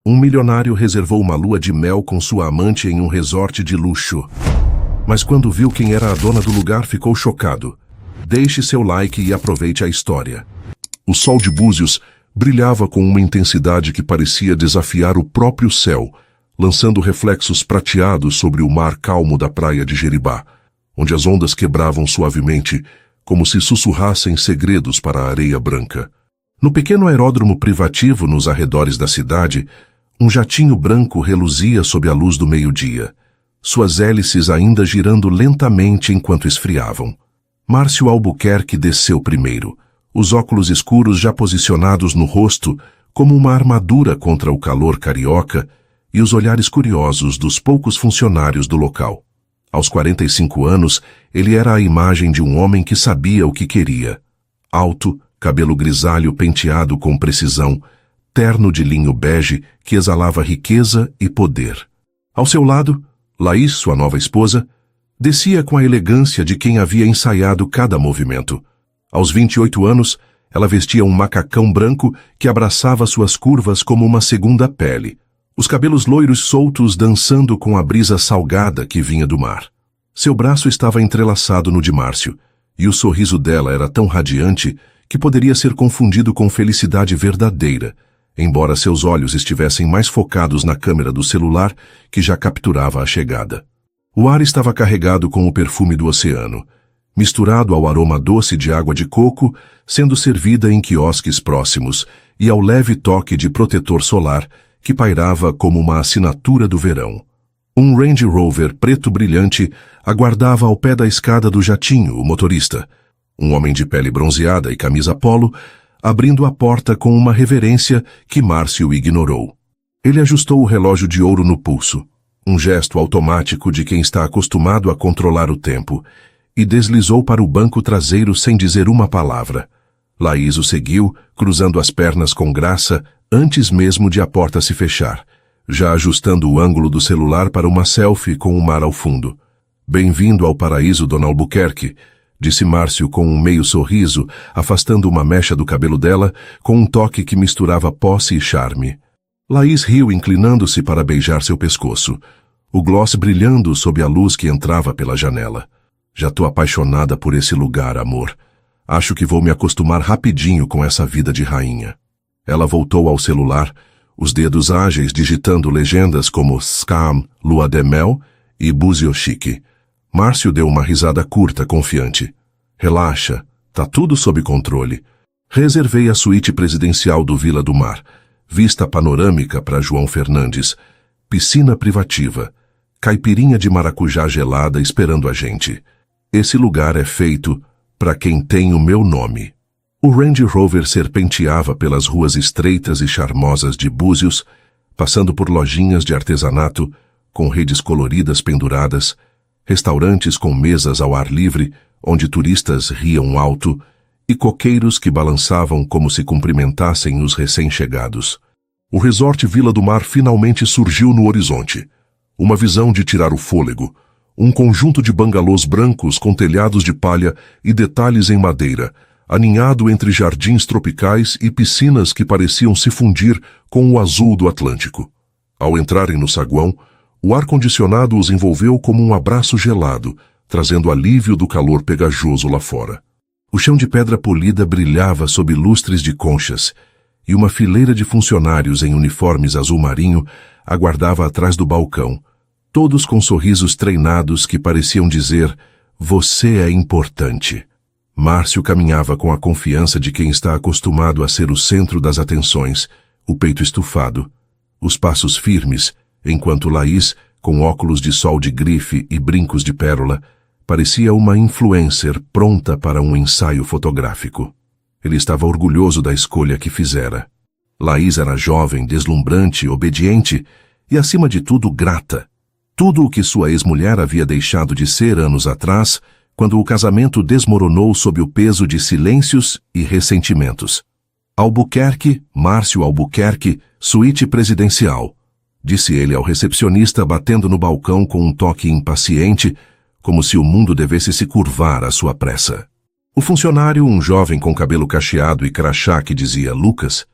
Um milionário reservou uma lua de mel com sua amante em um resort de luxo. Mas quando viu quem era a dona do lugar, ficou chocado. Deixe seu like e aproveite a história. O sol de Búzios brilhava com uma intensidade que parecia desafiar o próprio céu, lançando reflexos prateados sobre o mar calmo da praia de Jeribá, onde as ondas quebravam suavemente, como se sussurrassem segredos para a areia branca. No pequeno aeródromo privativo nos arredores da cidade, um jatinho branco reluzia sob a luz do meio-dia, suas hélices ainda girando lentamente enquanto esfriavam. Márcio Albuquerque desceu primeiro, os óculos escuros já posicionados no rosto como uma armadura contra o calor carioca e os olhares curiosos dos poucos funcionários do local. Aos 45 anos, ele era a imagem de um homem que sabia o que queria. Alto, cabelo grisalho penteado com precisão, terno de linho bege que exalava riqueza e poder. Ao seu lado, Laís, sua nova esposa, descia com a elegância de quem havia ensaiado cada movimento. Aos 28 anos, ela vestia um macacão branco que abraçava suas curvas como uma segunda pele, os cabelos loiros soltos dançando com a brisa salgada que vinha do mar. Seu braço estava entrelaçado no de Márcio, e o sorriso dela era tão radiante que poderia ser confundido com felicidade verdadeira, embora seus olhos estivessem mais focados na câmera do celular que já capturava a chegada. O ar estava carregado com o perfume do oceano, misturado ao aroma doce de água de coco, sendo servida em quiosques próximos, e ao leve toque de protetor solar que pairava como uma assinatura do verão. Um Range Rover preto brilhante aguardava ao pé da escada do jatinho o motorista, um homem de pele bronzeada e camisa polo, abrindo a porta com uma reverência que Márcio ignorou. Ele ajustou o relógio de ouro no pulso, um gesto automático de quem está acostumado a controlar o tempo, e deslizou para o banco traseiro sem dizer uma palavra. Laís o seguiu, cruzando as pernas com graça, antes mesmo de a porta se fechar, já ajustando o ângulo do celular para uma selfie com o mar ao fundo. "Bem-vindo ao paraíso, Dona Albuquerque", disse Márcio com um meio sorriso, afastando uma mecha do cabelo dela, com um toque que misturava posse e charme. Laís riu, inclinando-se para beijar seu pescoço, o gloss brilhando sob a luz que entrava pela janela. "Já tô apaixonada por esse lugar, amor. Acho que vou me acostumar rapidinho com essa vida de rainha." Ela voltou ao celular, os dedos ágeis digitando legendas como Scam, Lua de Mel e Búzios Chique. Márcio deu uma risada curta, confiante. "Relaxa, tá tudo sob controle. Reservei a suíte presidencial do Vila do Mar, vista panorâmica para João Fernandes, piscina privativa, caipirinha de maracujá gelada esperando a gente. Esse lugar é feito para quem tem o meu nome." O Range Rover serpenteava pelas ruas estreitas e charmosas de Búzios, passando por lojinhas de artesanato, com redes coloridas penduradas, restaurantes com mesas ao ar livre, onde turistas riam alto, e coqueiros que balançavam como se cumprimentassem os recém-chegados. O resort Vila do Mar finalmente surgiu no horizonte. Uma visão de tirar o fôlego, um conjunto de bangalôs brancos com telhados de palha e detalhes em madeira, aninhado entre jardins tropicais e piscinas que pareciam se fundir com o azul do Atlântico. Ao entrarem no saguão, o ar-condicionado os envolveu como um abraço gelado, trazendo alívio do calor pegajoso lá fora. O chão de pedra polida brilhava sob lustres de conchas, e uma fileira de funcionários em uniformes azul marinho aguardava atrás do balcão, todos com sorrisos treinados que pareciam dizer: "Você é importante." Márcio caminhava com a confiança de quem está acostumado a ser o centro das atenções, o peito estufado, os passos firmes, enquanto Laís, com óculos de sol de grife e brincos de pérola, parecia uma influencer pronta para um ensaio fotográfico. Ele estava orgulhoso da escolha que fizera. Laís era jovem, deslumbrante, obediente e, acima de tudo, grata. Tudo o que sua ex-mulher havia deixado de ser anos atrás, quando o casamento desmoronou sob o peso de silêncios e ressentimentos. "Albuquerque, Márcio Albuquerque, suíte presidencial", disse ele ao recepcionista, batendo no balcão com um toque impaciente, como se o mundo devesse se curvar à sua pressa. O funcionário, um jovem com cabelo cacheado e crachá que dizia Lucas,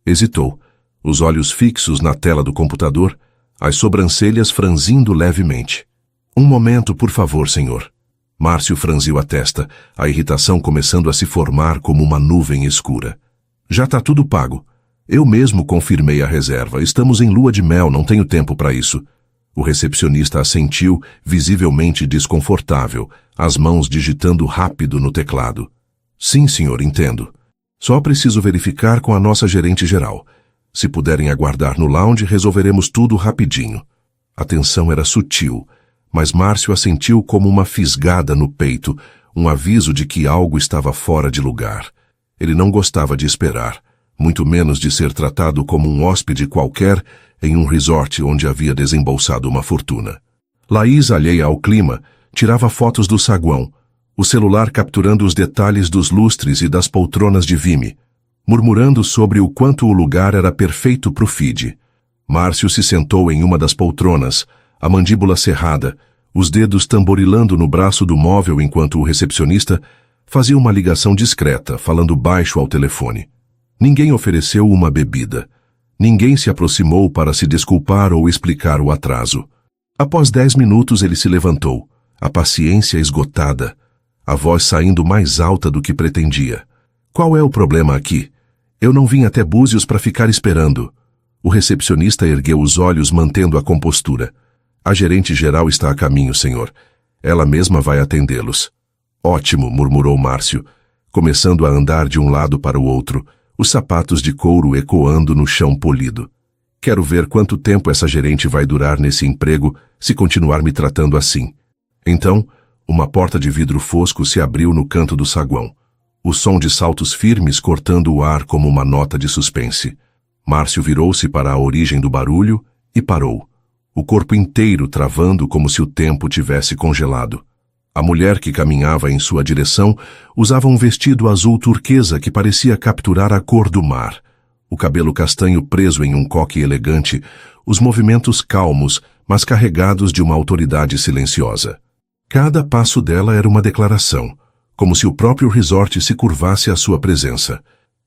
hesitou, os olhos fixos na tela do computador, as sobrancelhas franzindo levemente. Um momento, por favor, senhor. Márcio franziu a testa, a irritação começando a se formar como uma nuvem escura. Já tá tudo pago. Eu mesmo confirmei a reserva. Estamos em lua de mel, não tenho tempo para isso. O recepcionista assentiu, visivelmente desconfortável, as mãos digitando rápido no teclado. Sim, senhor, entendo. Só preciso verificar com a nossa gerente geral. Se puderem aguardar no lounge, resolveremos tudo rapidinho. A tensão era sutil, mas Márcio a sentiu como uma fisgada no peito, um aviso de que algo estava fora de lugar. Ele não gostava de esperar, muito menos de ser tratado como um hóspede qualquer em um resort onde havia desembolsado uma fortuna. Laís, alheia ao clima, tirava fotos do saguão, o celular capturando os detalhes dos lustres e das poltronas de Vime, murmurando sobre o quanto o lugar era perfeito para o feed. Márcio se sentou em uma das poltronas, a mandíbula cerrada, os dedos tamborilando no braço do móvel enquanto o recepcionista fazia uma ligação discreta, falando baixo ao telefone. Ninguém ofereceu uma bebida. Ninguém se aproximou para se desculpar ou explicar o atraso. Após 10 minutos ele se levantou, a paciência esgotada, a voz saindo mais alta do que pretendia. Qual é o problema aqui? Eu não vim até Búzios para ficar esperando. O recepcionista ergueu os olhos mantendo a compostura. A gerente geral está a caminho, senhor. Ela mesma vai atendê-los. Ótimo, murmurou Márcio, começando a andar de um lado para o outro, os sapatos de couro ecoando no chão polido. Quero ver quanto tempo essa gerente vai durar nesse emprego se continuar me tratando assim. Então, uma porta de vidro fosco se abriu no canto do saguão. O som de saltos firmes cortando o ar como uma nota de suspense. Márcio virou-se para a origem do barulho e parou, o corpo inteiro travando como se o tempo tivesse congelado. A mulher que caminhava em sua direção usava um vestido azul turquesa que parecia capturar a cor do mar. O cabelo castanho preso em um coque elegante, os movimentos calmos, mas carregados de uma autoridade silenciosa. Cada passo dela era uma declaração, como se o próprio resort se curvasse à sua presença.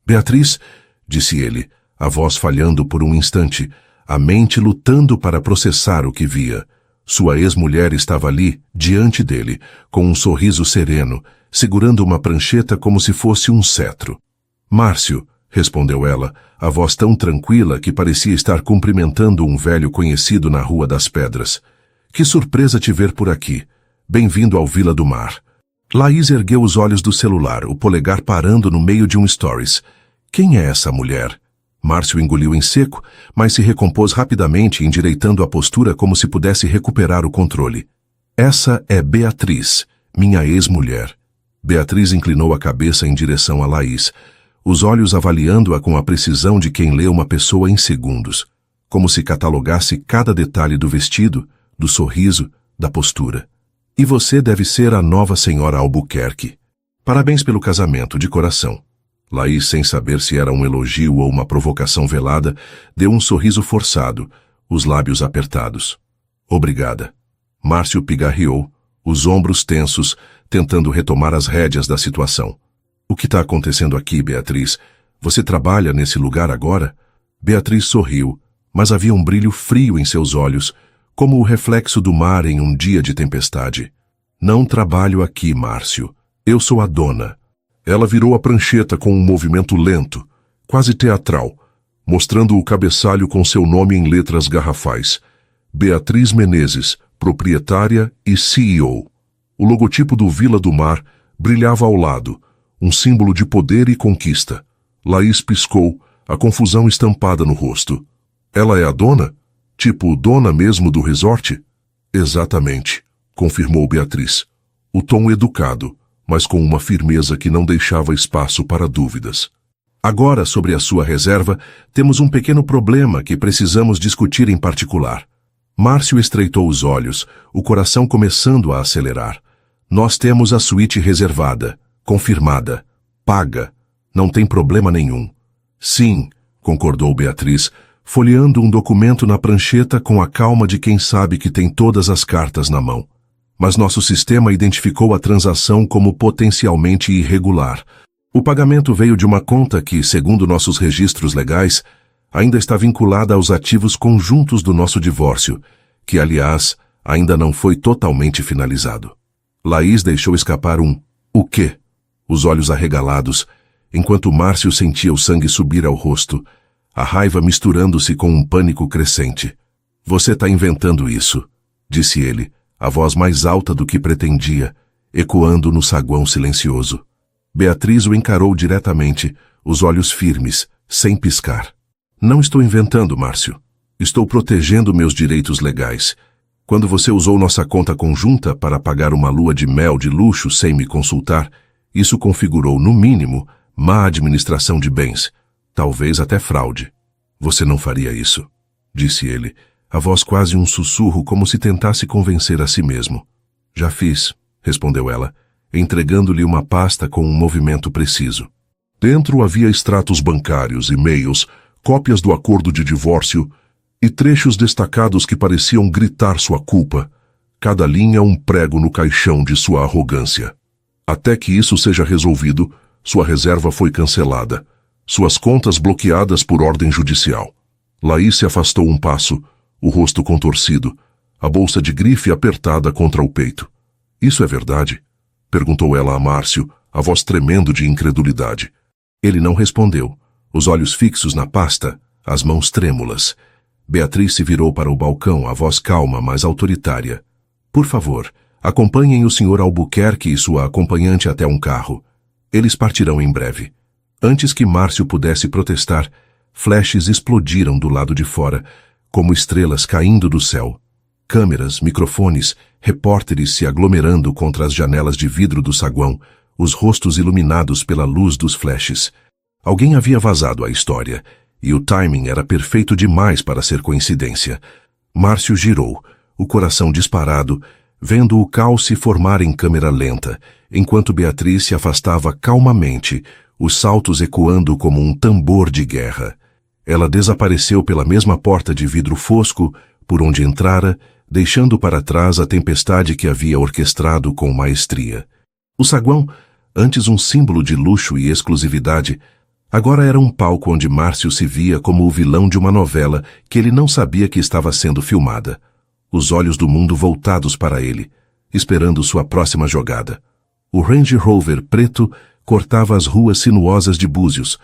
Beatriz, disse ele, a voz falhando por um instante, a mente lutando para processar o que via. Sua ex-mulher estava ali, diante dele, com um sorriso sereno, segurando uma prancheta como se fosse um cetro. Márcio, respondeu ela, a voz tão tranquila que parecia estar cumprimentando um velho conhecido na Rua das Pedras. Que surpresa te ver por aqui. Bem-vindo ao Vila do Mar. Laís ergueu os olhos do celular, o polegar parando no meio de um stories. Quem é essa mulher? Márcio engoliu em seco, mas se recompôs rapidamente, endireitando a postura como se pudesse recuperar o controle. Essa é Beatriz, minha ex-mulher. Beatriz inclinou a cabeça em direção a Laís, os olhos avaliando-a com a precisão de quem lê uma pessoa em segundos, como se catalogasse cada detalhe do vestido, do sorriso, da postura. E você deve ser a nova senhora Albuquerque. Parabéns pelo casamento, de coração. Laís, sem saber se era um elogio ou uma provocação velada, deu um sorriso forçado, os lábios apertados. Obrigada. Márcio pigarreou, os ombros tensos, tentando retomar as rédeas da situação. O que está acontecendo aqui, Beatriz? Você trabalha nesse lugar agora? Beatriz sorriu, mas havia um brilho frio em seus olhos, como o reflexo do mar em um dia de tempestade. Não trabalho aqui, Márcio. Eu sou a dona. Ela virou a prancheta com um movimento lento, quase teatral, mostrando o cabeçalho com seu nome em letras garrafais. Beatriz Menezes, proprietária e CEO. O logotipo do Vila do Mar brilhava ao lado, um símbolo de poder e conquista. Laís piscou, a confusão estampada no rosto. Ela é a dona? Tipo, dona mesmo do resort? Exatamente, confirmou Beatriz. O tom educado, mas com uma firmeza que não deixava espaço para dúvidas. Agora, sobre a sua reserva, temos um pequeno problema que precisamos discutir em particular. Márcio estreitou os olhos, o coração começando a acelerar. Nós temos a suíte reservada, confirmada, paga. Não tem problema nenhum. Sim, concordou Beatriz, folheando um documento na prancheta com a calma de quem sabe que tem todas as cartas na mão. Mas nosso sistema identificou a transação como potencialmente irregular. O pagamento veio de uma conta que, segundo nossos registros legais, ainda está vinculada aos ativos conjuntos do nosso divórcio, que, aliás, ainda não foi totalmente finalizado. Laís deixou escapar um "o quê?", os olhos arregalados, enquanto Márcio sentia o sangue subir ao rosto, a raiva misturando-se com um pânico crescente. Você está inventando isso, disse ele, a voz mais alta do que pretendia, ecoando no saguão silencioso. Beatriz o encarou diretamente, os olhos firmes, sem piscar. Não estou inventando, Márcio. Estou protegendo meus direitos legais. Quando você usou nossa conta conjunta para pagar uma lua de mel de luxo sem me consultar, isso configurou, no mínimo, má administração de bens, talvez até fraude. Você não faria isso, disse ele, a voz quase um sussurro como se tentasse convencer a si mesmo. Já fiz, respondeu ela, entregando-lhe uma pasta com um movimento preciso. Dentro havia extratos bancários, e-mails, cópias do acordo de divórcio e trechos destacados que pareciam gritar sua culpa, cada linha um prego no caixão de sua arrogância. Até que isso seja resolvido, sua reserva foi cancelada, suas contas bloqueadas por ordem judicial. Laís se afastou um passo, o rosto contorcido, a bolsa de grife apertada contra o peito. Isso é verdade? Perguntou ela a Márcio, a voz tremendo de incredulidade. Ele não respondeu, os olhos fixos na pasta, as mãos trêmulas. Beatriz se virou para o balcão, a voz calma, mas autoritária. Por favor, acompanhem o Sr. Albuquerque e sua acompanhante até um carro. Eles partirão em breve. Antes que Márcio pudesse protestar, flashes explodiram do lado de fora, como estrelas caindo do céu. Câmeras, microfones, repórteres se aglomerando contra as janelas de vidro do saguão, os rostos iluminados pela luz dos flashes. Alguém havia vazado a história, e o timing era perfeito demais para ser coincidência. Márcio girou, o coração disparado, vendo o caos se formar em câmera lenta, enquanto Beatriz se afastava calmamente, os saltos ecoando como um tambor de guerra. Ela desapareceu pela mesma porta de vidro fosco por onde entrara, deixando para trás a tempestade que havia orquestrado com maestria. O saguão, antes um símbolo de luxo e exclusividade, agora era um palco onde Márcio se via como o vilão de uma novela que ele não sabia que estava sendo filmada. Os olhos do mundo voltados para ele, esperando sua próxima jogada. O Range Rover preto cortava as ruas sinuosas de Búzios,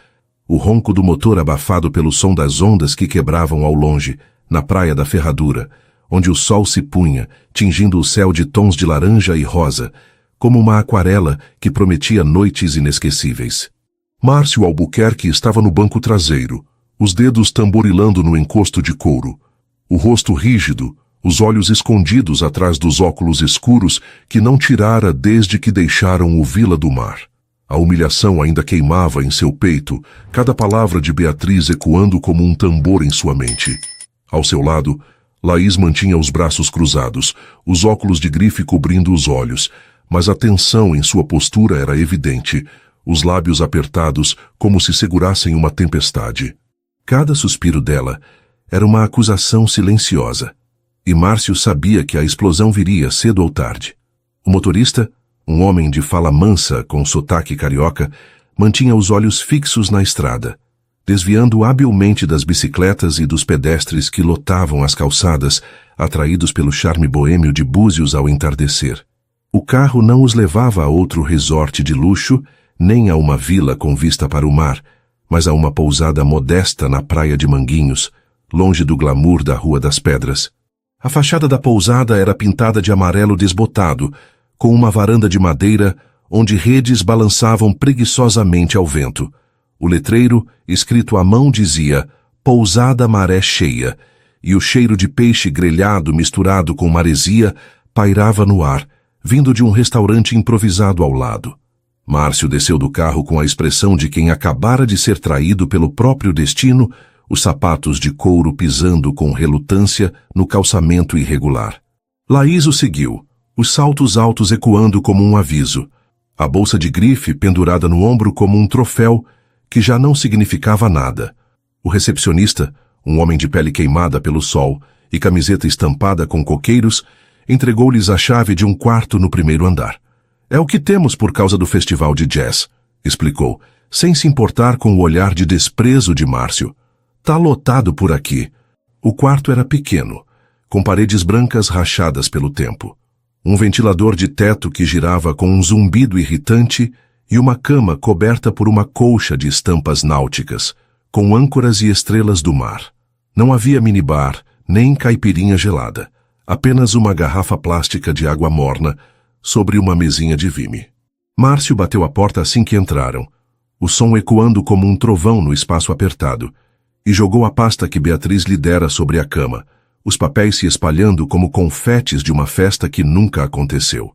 o ronco do motor abafado pelo som das ondas que quebravam ao longe, na praia da Ferradura, onde o sol se punha, tingindo o céu de tons de laranja e rosa, como uma aquarela que prometia noites inesquecíveis. Márcio Albuquerque estava no banco traseiro, os dedos tamborilando no encosto de couro, o rosto rígido, os olhos escondidos atrás dos óculos escuros que não tirara desde que deixaram o Vila do Mar. A humilhação ainda queimava em seu peito, cada palavra de Beatriz ecoando como um tambor em sua mente. Ao seu lado, Laís mantinha os braços cruzados, os óculos de grife cobrindo os olhos, mas a tensão em sua postura era evidente, os lábios apertados como se segurassem uma tempestade. Cada suspiro dela era uma acusação silenciosa, e Márcio sabia que a explosão viria cedo ou tarde. O motorista, um homem de fala mansa com sotaque carioca, mantinha os olhos fixos na estrada, desviando habilmente das bicicletas e dos pedestres que lotavam as calçadas, atraídos pelo charme boêmio de Búzios ao entardecer. O carro não os levava a outro resort de luxo, nem a uma vila com vista para o mar, mas a uma pousada modesta na praia de Manguinhos, longe do glamour da Rua das Pedras. A fachada da pousada era pintada de amarelo desbotado, com uma varanda de madeira onde redes balançavam preguiçosamente ao vento. O letreiro, escrito à mão, dizia Pousada Maré Cheia, e o cheiro de peixe grelhado misturado com maresia pairava no ar, vindo de um restaurante improvisado ao lado. Márcio desceu do carro com a expressão de quem acabara de ser traído pelo próprio destino, os sapatos de couro pisando com relutância no calçamento irregular. Laís o seguiu, os saltos altos ecoando como um aviso, a bolsa de grife pendurada no ombro como um troféu que já não significava nada. O recepcionista, um homem de pele queimada pelo sol e camiseta estampada com coqueiros, entregou-lhes a chave de um quarto no primeiro andar. É o que temos por causa do festival de jazz, explicou, sem se importar com o olhar de desprezo de Márcio. Tá lotado por aqui. O quarto era pequeno, com paredes brancas rachadas pelo tempo. Um ventilador de teto que girava com um zumbido irritante e uma cama coberta por uma colcha de estampas náuticas, com âncoras e estrelas do mar. Não havia minibar, nem caipirinha gelada. Apenas uma garrafa plástica de água morna sobre uma mesinha de vime. Márcio bateu a porta assim que entraram, o som ecoando como um trovão no espaço apertado, e jogou a pasta que Beatriz lhe dera sobre a cama, os papéis se espalhando como confetes de uma festa que nunca aconteceu.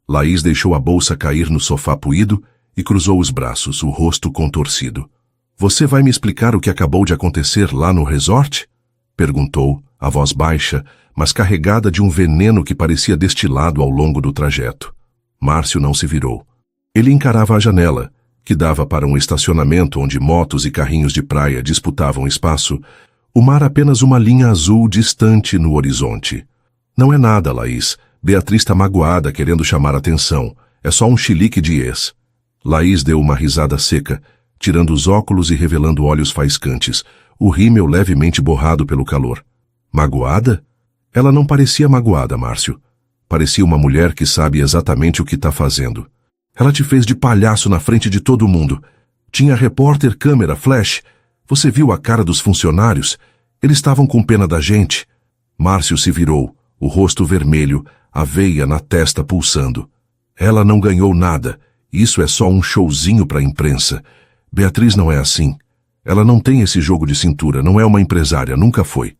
Laís deixou a bolsa cair no sofá puído e cruzou os braços, o rosto contorcido. Você vai me explicar o que acabou de acontecer lá no resort? Perguntou, a voz baixa, mas carregada de um veneno que parecia destilado ao longo do trajeto. Márcio não se virou. Ele encarava a janela, que dava para um estacionamento onde motos e carrinhos de praia disputavam espaço, o mar apenas uma linha azul distante no horizonte. Não é nada, Laís. Beatriz está magoada querendo chamar atenção. É só um chilique de ex. Laís deu uma risada seca, tirando os óculos e revelando olhos faiscantes, o rímel levemente borrado pelo calor. Magoada? Ela não parecia magoada, Márcio. Parecia uma mulher que sabe exatamente o que está fazendo. Ela te fez de palhaço na frente de todo mundo. Tinha repórter, câmera, flash. Você viu a cara dos funcionários? Eles estavam com pena da gente. Márcio se virou, o rosto vermelho, a veia na testa pulsando. Ela não ganhou nada. Isso é só um showzinho para a imprensa. Beatriz não é assim. Ela não tem esse jogo de cintura, não é uma empresária, nunca foi.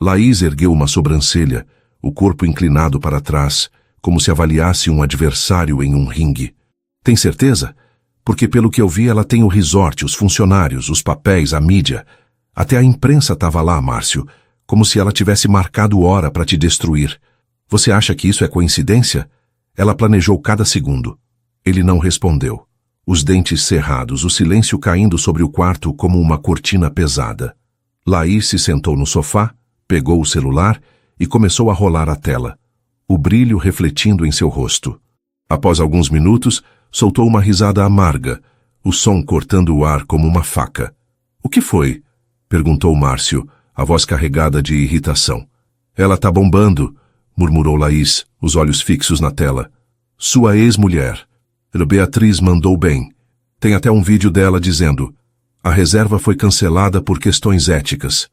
Laís ergueu uma sobrancelha, o corpo inclinado para trás, como se avaliasse um adversário em um ringue. Tem certeza? Porque pelo que eu vi ela tem o resort, os funcionários, os papéis, a mídia. Até a imprensa estava lá, Márcio, como se ela tivesse marcado hora para te destruir. Você acha que isso é coincidência? Ela planejou cada segundo. Ele não respondeu. Os dentes cerrados, o silêncio caindo sobre o quarto como uma cortina pesada. Laís se sentou no sofá, pegou o celular e começou a rolar a tela, o brilho refletindo em seu rosto. Após alguns minutos, soltou uma risada amarga, o som cortando o ar como uma faca. O que foi? Perguntou Márcio, a voz carregada de irritação. Ela tá bombando, murmurou Laís, os olhos fixos na tela. Sua ex-mulher. Beatriz mandou bem. Tem até um vídeo dela dizendo: a reserva foi cancelada por questões éticas.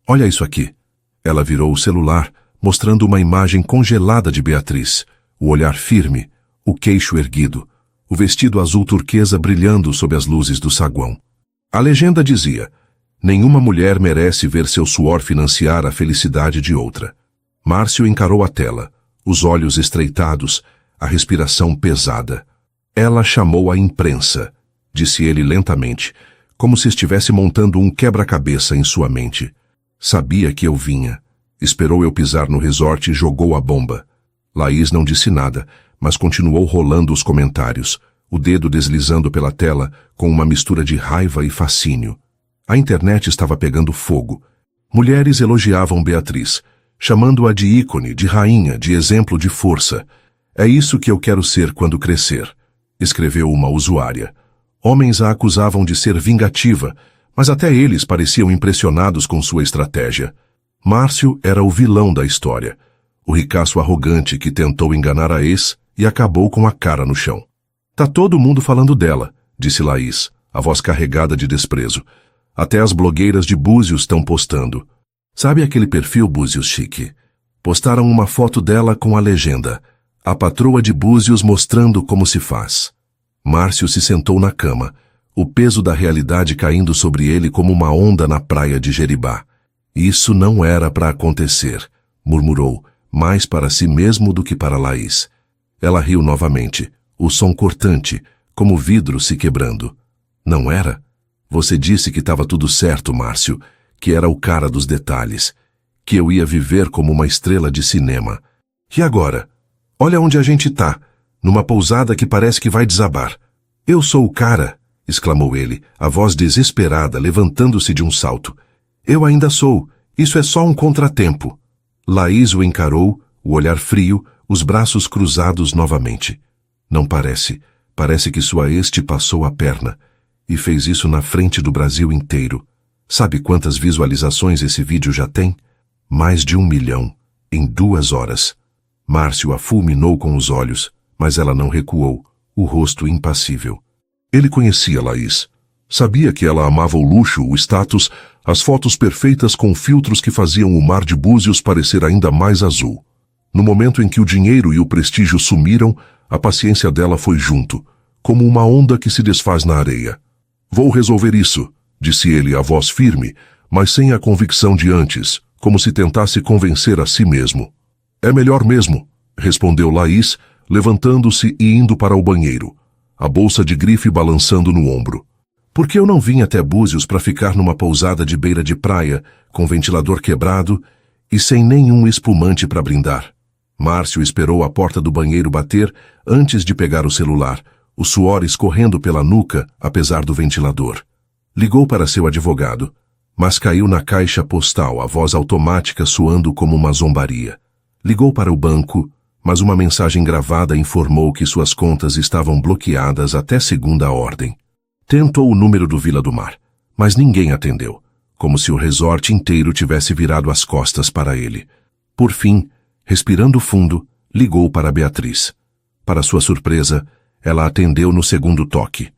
Olha isso aqui. Ela virou o celular, mostrando uma imagem congelada de Beatriz, o olhar firme, o queixo erguido, o vestido azul turquesa brilhando sob as luzes do saguão. A legenda dizia: nenhuma mulher merece ver seu suor financiar a felicidade de outra. Márcio encarou a tela, os olhos estreitados, a respiração pesada. Ela chamou a imprensa, disse ele lentamente, como se estivesse montando um quebra-cabeça em sua mente. Sabia que eu vinha. Esperou eu pisar no resort e jogou a bomba. Laís não disse nada, mas continuou rolando os comentários, o dedo deslizando pela tela com uma mistura de raiva e fascínio. A internet estava pegando fogo. Mulheres elogiavam Beatriz, chamando-a de ícone, de rainha, de exemplo de força. É isso que eu quero ser quando crescer, escreveu uma usuária. Homens a acusavam de ser vingativa, mas até eles pareciam impressionados com sua estratégia. Márcio era o vilão da história, o ricaço arrogante que tentou enganar a ex e acabou com a cara no chão. Tá todo mundo falando dela, disse Laís, a voz carregada de desprezo. Até as blogueiras de Búzios estão postando. Sabe aquele perfil Búzios chique? Postaram uma foto dela com a legenda: a patroa de Búzios mostrando como se faz. Márcio se sentou na cama, o peso da realidade caindo sobre ele como uma onda na praia de Jeribá. Isso não era para acontecer, murmurou, mais para si mesmo do que para Laís. Ela riu novamente, o som cortante, como vidro se quebrando. Não era? Você disse que estava tudo certo, Márcio, que era o cara dos detalhes, que eu ia viver como uma estrela de cinema. E agora? Olha onde a gente tá, numa pousada que parece que vai desabar. Eu sou o cara, exclamou ele, a voz desesperada, levantando-se de um salto. Eu ainda sou, isso é só um contratempo. Laís o encarou, o olhar frio, os braços cruzados novamente. Não parece, parece que sua ex te passou a perna, e fez isso na frente do Brasil inteiro. Sabe quantas visualizações esse vídeo já tem? Mais de 1 milhão, em 2 horas. Márcio a fulminou com os olhos, mas ela não recuou, o rosto impassível. Ele conhecia Laís. Sabia que ela amava o luxo, o status, as fotos perfeitas com filtros que faziam o mar de Búzios parecer ainda mais azul. No momento em que o dinheiro e o prestígio sumiram, a paciência dela foi junto, como uma onda que se desfaz na areia. Vou resolver isso, disse ele a voz firme, mas sem a convicção de antes, como se tentasse convencer a si mesmo. É melhor mesmo, respondeu Laís, levantando-se e indo para o banheiro, a bolsa de grife balançando no ombro. Porque eu não vim até Búzios para ficar numa pousada de beira de praia, com ventilador quebrado e sem nenhum espumante para brindar. Márcio esperou a porta do banheiro bater antes de pegar o celular, o suor escorrendo pela nuca, apesar do ventilador. Ligou para seu advogado, mas caiu na caixa postal, a voz automática soando como uma zombaria. Ligou para o banco, mas uma mensagem gravada informou que suas contas estavam bloqueadas até segunda ordem. Tentou o número do Vila do Mar, mas ninguém atendeu, como se o resort inteiro tivesse virado as costas para ele. Por fim, respirando fundo, ligou para Beatriz. Para sua surpresa, ela atendeu no segundo toque.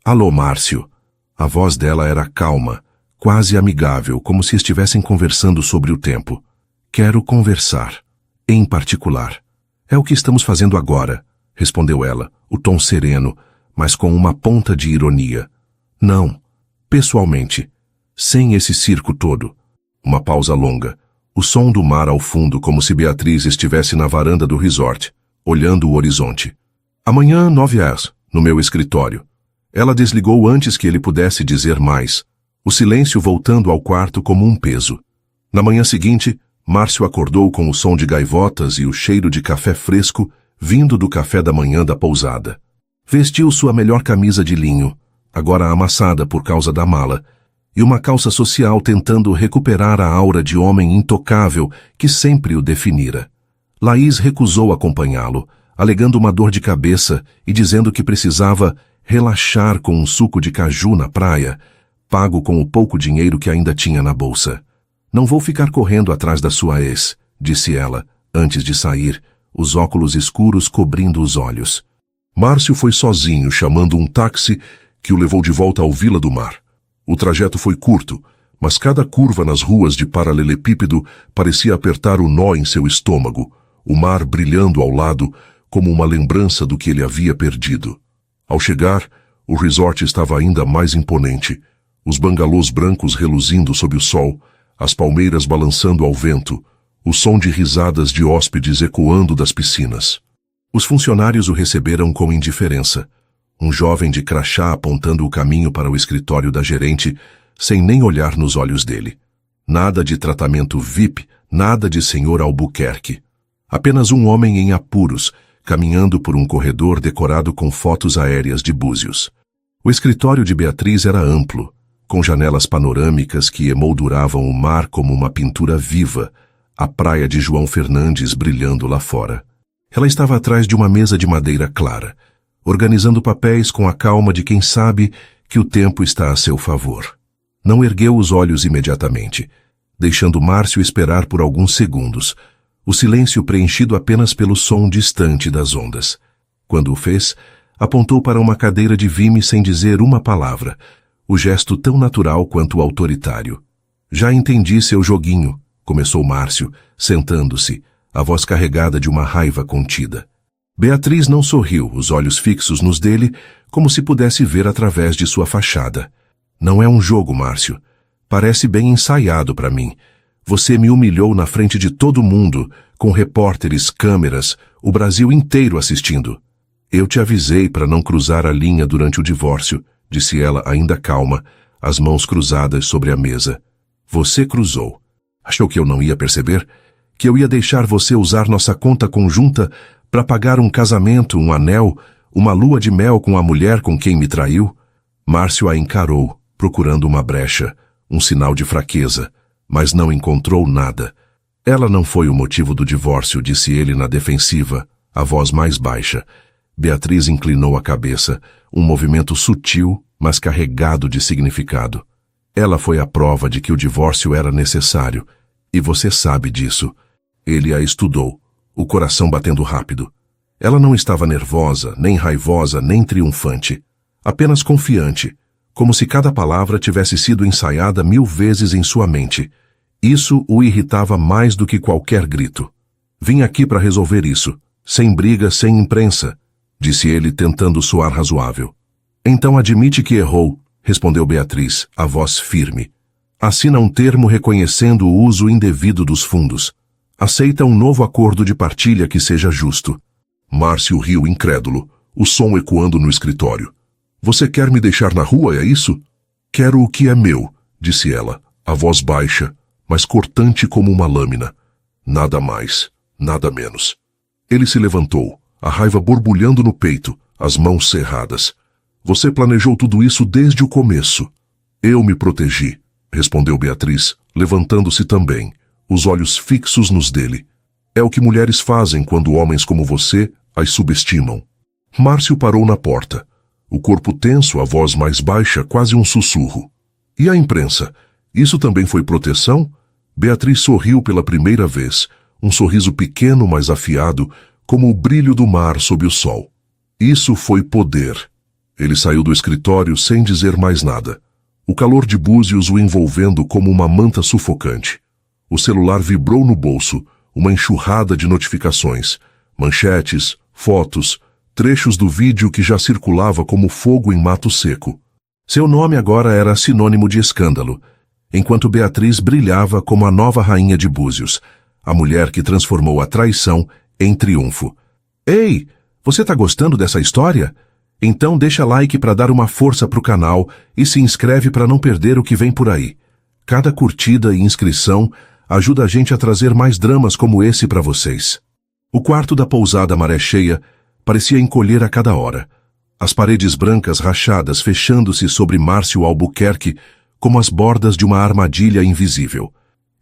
Alô, Márcio. A voz dela era calma, quase amigável, como se estivessem conversando sobre o tempo. Quero conversar. Em particular. É o que estamos fazendo agora, respondeu ela, o tom sereno, mas com uma ponta de ironia. Não, pessoalmente, sem esse circo todo. Uma pausa longa, o som do mar ao fundo como se Beatriz estivesse na varanda do resort, olhando o horizonte. Amanhã, 9h, no meu escritório. Ela desligou antes que ele pudesse dizer mais, o silêncio voltando ao quarto como um peso. Na manhã seguinte, Márcio acordou com o som de gaivotas e o cheiro de café fresco vindo do café da manhã da pousada. Vestiu sua melhor camisa de linho, agora amassada por causa da mala, e uma calça social tentando recuperar a aura de homem intocável que sempre o definira. Laís recusou acompanhá-lo, alegando uma dor de cabeça e dizendo que precisava relaxar com um suco de caju na praia, pago com o pouco dinheiro que ainda tinha na bolsa. Não vou ficar correndo atrás da sua ex, disse ela, antes de sair, os óculos escuros cobrindo os olhos. Márcio foi sozinho, chamando um táxi que o levou de volta ao Vila do Mar. O trajeto foi curto, mas cada curva nas ruas de paralelepípedo parecia apertar o nó em seu estômago, o mar brilhando ao lado como uma lembrança do que ele havia perdido. Ao chegar, o resort estava ainda mais imponente, os bangalôs brancos reluzindo sob o sol, as palmeiras balançando ao vento, o som de risadas de hóspedes ecoando das piscinas. Os funcionários o receberam com indiferença. Um jovem de crachá apontando o caminho para o escritório da gerente, sem nem olhar nos olhos dele. Nada de tratamento VIP, nada de senhor Albuquerque. Apenas um homem em apuros, caminhando por um corredor decorado com fotos aéreas de Búzios. O escritório de Beatriz era amplo, com janelas panorâmicas que emolduravam o mar como uma pintura viva, a praia de João Fernandes brilhando lá fora. Ela estava atrás de uma mesa de madeira clara, organizando papéis com a calma de quem sabe que o tempo está a seu favor. Não ergueu os olhos imediatamente, deixando Márcio esperar por alguns segundos, o silêncio preenchido apenas pelo som distante das ondas. Quando o fez, apontou para uma cadeira de vime sem dizer uma palavra, o gesto tão natural quanto autoritário. Já entendi seu joguinho, começou Márcio, sentando-se, a voz carregada de uma raiva contida. Beatriz não sorriu, os olhos fixos nos dele, como se pudesse ver através de sua fachada. Não é um jogo, Márcio. Parece bem ensaiado para mim. Você me humilhou na frente de todo mundo, com repórteres, câmeras, o Brasil inteiro assistindo. Eu te avisei para não cruzar a linha durante o divórcio, disse ela ainda calma, as mãos cruzadas sobre a mesa. Você cruzou. Achou que eu não ia perceber? Que eu ia deixar você usar nossa conta conjunta para pagar um casamento, um anel, uma lua de mel com a mulher com quem me traiu? Márcio a encarou, procurando uma brecha, um sinal de fraqueza, mas não encontrou nada. Ela não foi o motivo do divórcio, disse ele na defensiva, a voz mais baixa. Beatriz inclinou a cabeça, um movimento sutil, mas carregado de significado. Ela foi a prova de que o divórcio era necessário, e você sabe disso. Ele a estudou, o coração batendo rápido. Ela não estava nervosa, nem raivosa, nem triunfante. Apenas confiante, como se cada palavra tivesse sido ensaiada 1000 vezes em sua mente. Isso o irritava mais do que qualquer grito. Vim aqui para resolver isso, sem briga, sem imprensa, disse ele tentando soar razoável. Então admite que errou, respondeu Beatriz, a voz firme. Assina um termo reconhecendo o uso indevido dos fundos. Aceita um novo acordo de partilha que seja justo. Márcio riu incrédulo, o som ecoando no escritório. Você quer me deixar na rua, é isso? Quero o que é meu, disse ela, a voz baixa, mas cortante como uma lâmina. Nada mais, nada menos. Ele se levantou, a raiva borbulhando no peito, as mãos cerradas. Você planejou tudo isso desde o começo. Eu me protegi, respondeu Beatriz, levantando-se também, os olhos fixos nos dele. É o que mulheres fazem quando homens como você as subestimam. Márcio parou na porta. O corpo tenso, a voz mais baixa, quase um sussurro. E a imprensa? Isso também foi proteção? Beatriz sorriu pela primeira vez, um sorriso pequeno, mas afiado, como o brilho do mar sob o sol. Isso foi poder. Ele saiu do escritório sem dizer mais nada. O calor de Búzios o envolvendo como uma manta sufocante. O celular vibrou no bolso, uma enxurrada de notificações, manchetes, fotos, trechos do vídeo que já circulava como fogo em mato seco. Seu nome agora era sinônimo de escândalo, enquanto Beatriz brilhava como a nova rainha de Búzios, a mulher que transformou a traição em triunfo. Ei, você tá gostando dessa história? Então deixa like para dar uma força pro canal e se inscreve para não perder o que vem por aí. Cada curtida e inscrição ajuda a gente a trazer mais dramas como esse para vocês. O quarto da pousada Maré Cheia parecia encolher a cada hora. As paredes brancas rachadas fechando-se sobre Márcio Albuquerque como as bordas de uma armadilha invisível.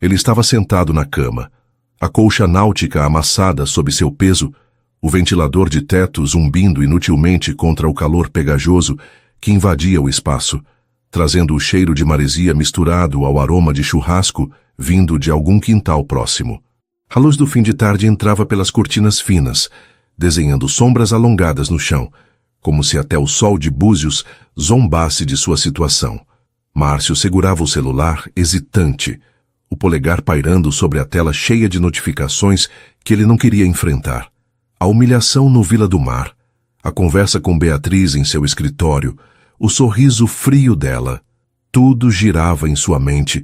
Ele estava sentado na cama, a colcha náutica amassada sob seu peso, o ventilador de teto zumbindo inutilmente contra o calor pegajoso que invadia o espaço, trazendo o cheiro de maresia misturado ao aroma de churrasco vindo de algum quintal próximo. A luz do fim de tarde entrava pelas cortinas finas, desenhando sombras alongadas no chão, como se até o sol de Búzios zombasse de sua situação. Márcio segurava o celular, hesitante, o polegar pairando sobre a tela cheia de notificações que ele não queria enfrentar. A humilhação no Vila do Mar, a conversa com Beatriz em seu escritório, o sorriso frio dela, tudo girava em sua mente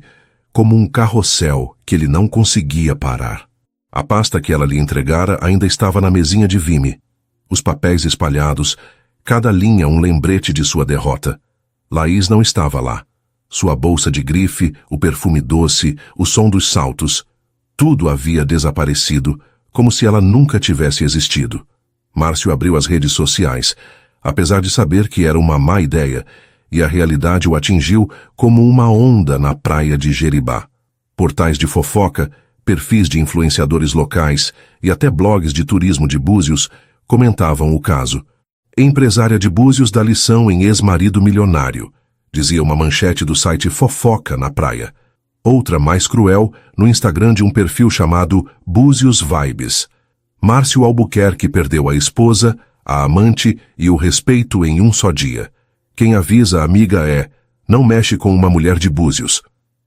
como um carrossel que ele não conseguia parar. A pasta que ela lhe entregara ainda estava na mesinha de Vime. Os papéis espalhados, cada linha um lembrete de sua derrota. Laís não estava lá. Sua bolsa de grife, o perfume doce, o som dos saltos, tudo havia desaparecido, como se ela nunca tivesse existido. Márcio abriu as redes sociais, apesar de saber que era uma má ideia, e a realidade o atingiu como uma onda na praia de Jeribá. Portais de fofoca, perfis de influenciadores locais e até blogs de turismo de Búzios comentavam o caso. Empresária de Búzios dá lição em ex-marido milionário, dizia uma manchete do site Fofoca na praia. Outra, mais cruel, no Instagram de um perfil chamado Búzios Vibes. Márcio Albuquerque perdeu a esposa, a amante e o respeito em um só dia. Quem avisa a amiga é: não mexe com uma mulher de Búzios.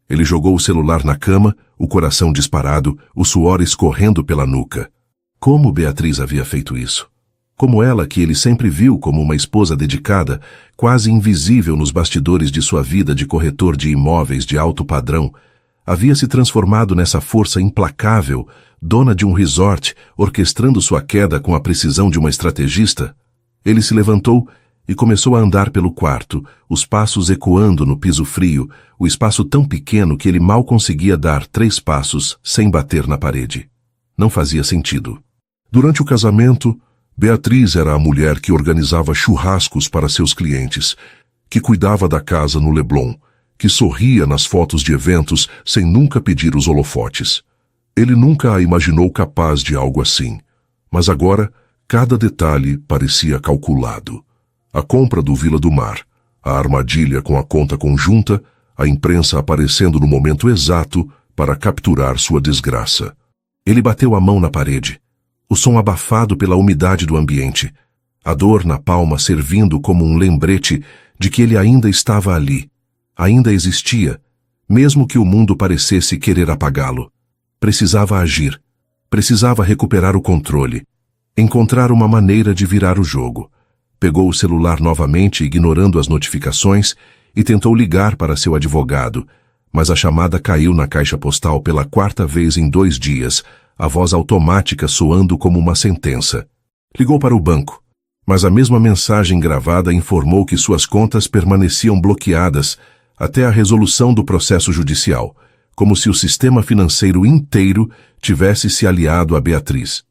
Ele jogou o celular na cama, o coração disparado, o suor escorrendo pela nuca. Como Beatriz havia feito isso? Como ela, que ele sempre viu como uma esposa dedicada, quase invisível nos bastidores de sua vida de corretor de imóveis de alto padrão, havia se transformado nessa força implacável, dona de um resort, orquestrando sua queda com a precisão de uma estrategista? Ele se levantou e começou a andar pelo quarto, os passos ecoando no piso frio, o espaço tão pequeno que ele mal conseguia dar 3 passos sem bater na parede. Não fazia sentido. Durante o casamento, Beatriz era a mulher que organizava churrascos para seus clientes, que cuidava da casa no Leblon, que sorria nas fotos de eventos sem nunca pedir os holofotes. Ele nunca a imaginou capaz de algo assim, mas agora cada detalhe parecia calculado. A compra do Vila do Mar, a armadilha com a conta conjunta, a imprensa aparecendo no momento exato para capturar sua desgraça. Ele bateu a mão na parede, o som abafado pela umidade do ambiente, a dor na palma servindo como um lembrete de que ele ainda estava ali, ainda existia, mesmo que o mundo parecesse querer apagá-lo. Precisava agir, precisava recuperar o controle, encontrar uma maneira de virar o jogo. Pegou o celular novamente, ignorando as notificações, e tentou ligar para seu advogado, mas a chamada caiu na caixa postal pela 4ª vez em 2 dias, a voz automática soando como uma sentença. Ligou para o banco, mas a mesma mensagem gravada informou que suas contas permaneciam bloqueadas até a resolução do processo judicial, como se o sistema financeiro inteiro tivesse se aliado a Beatriz.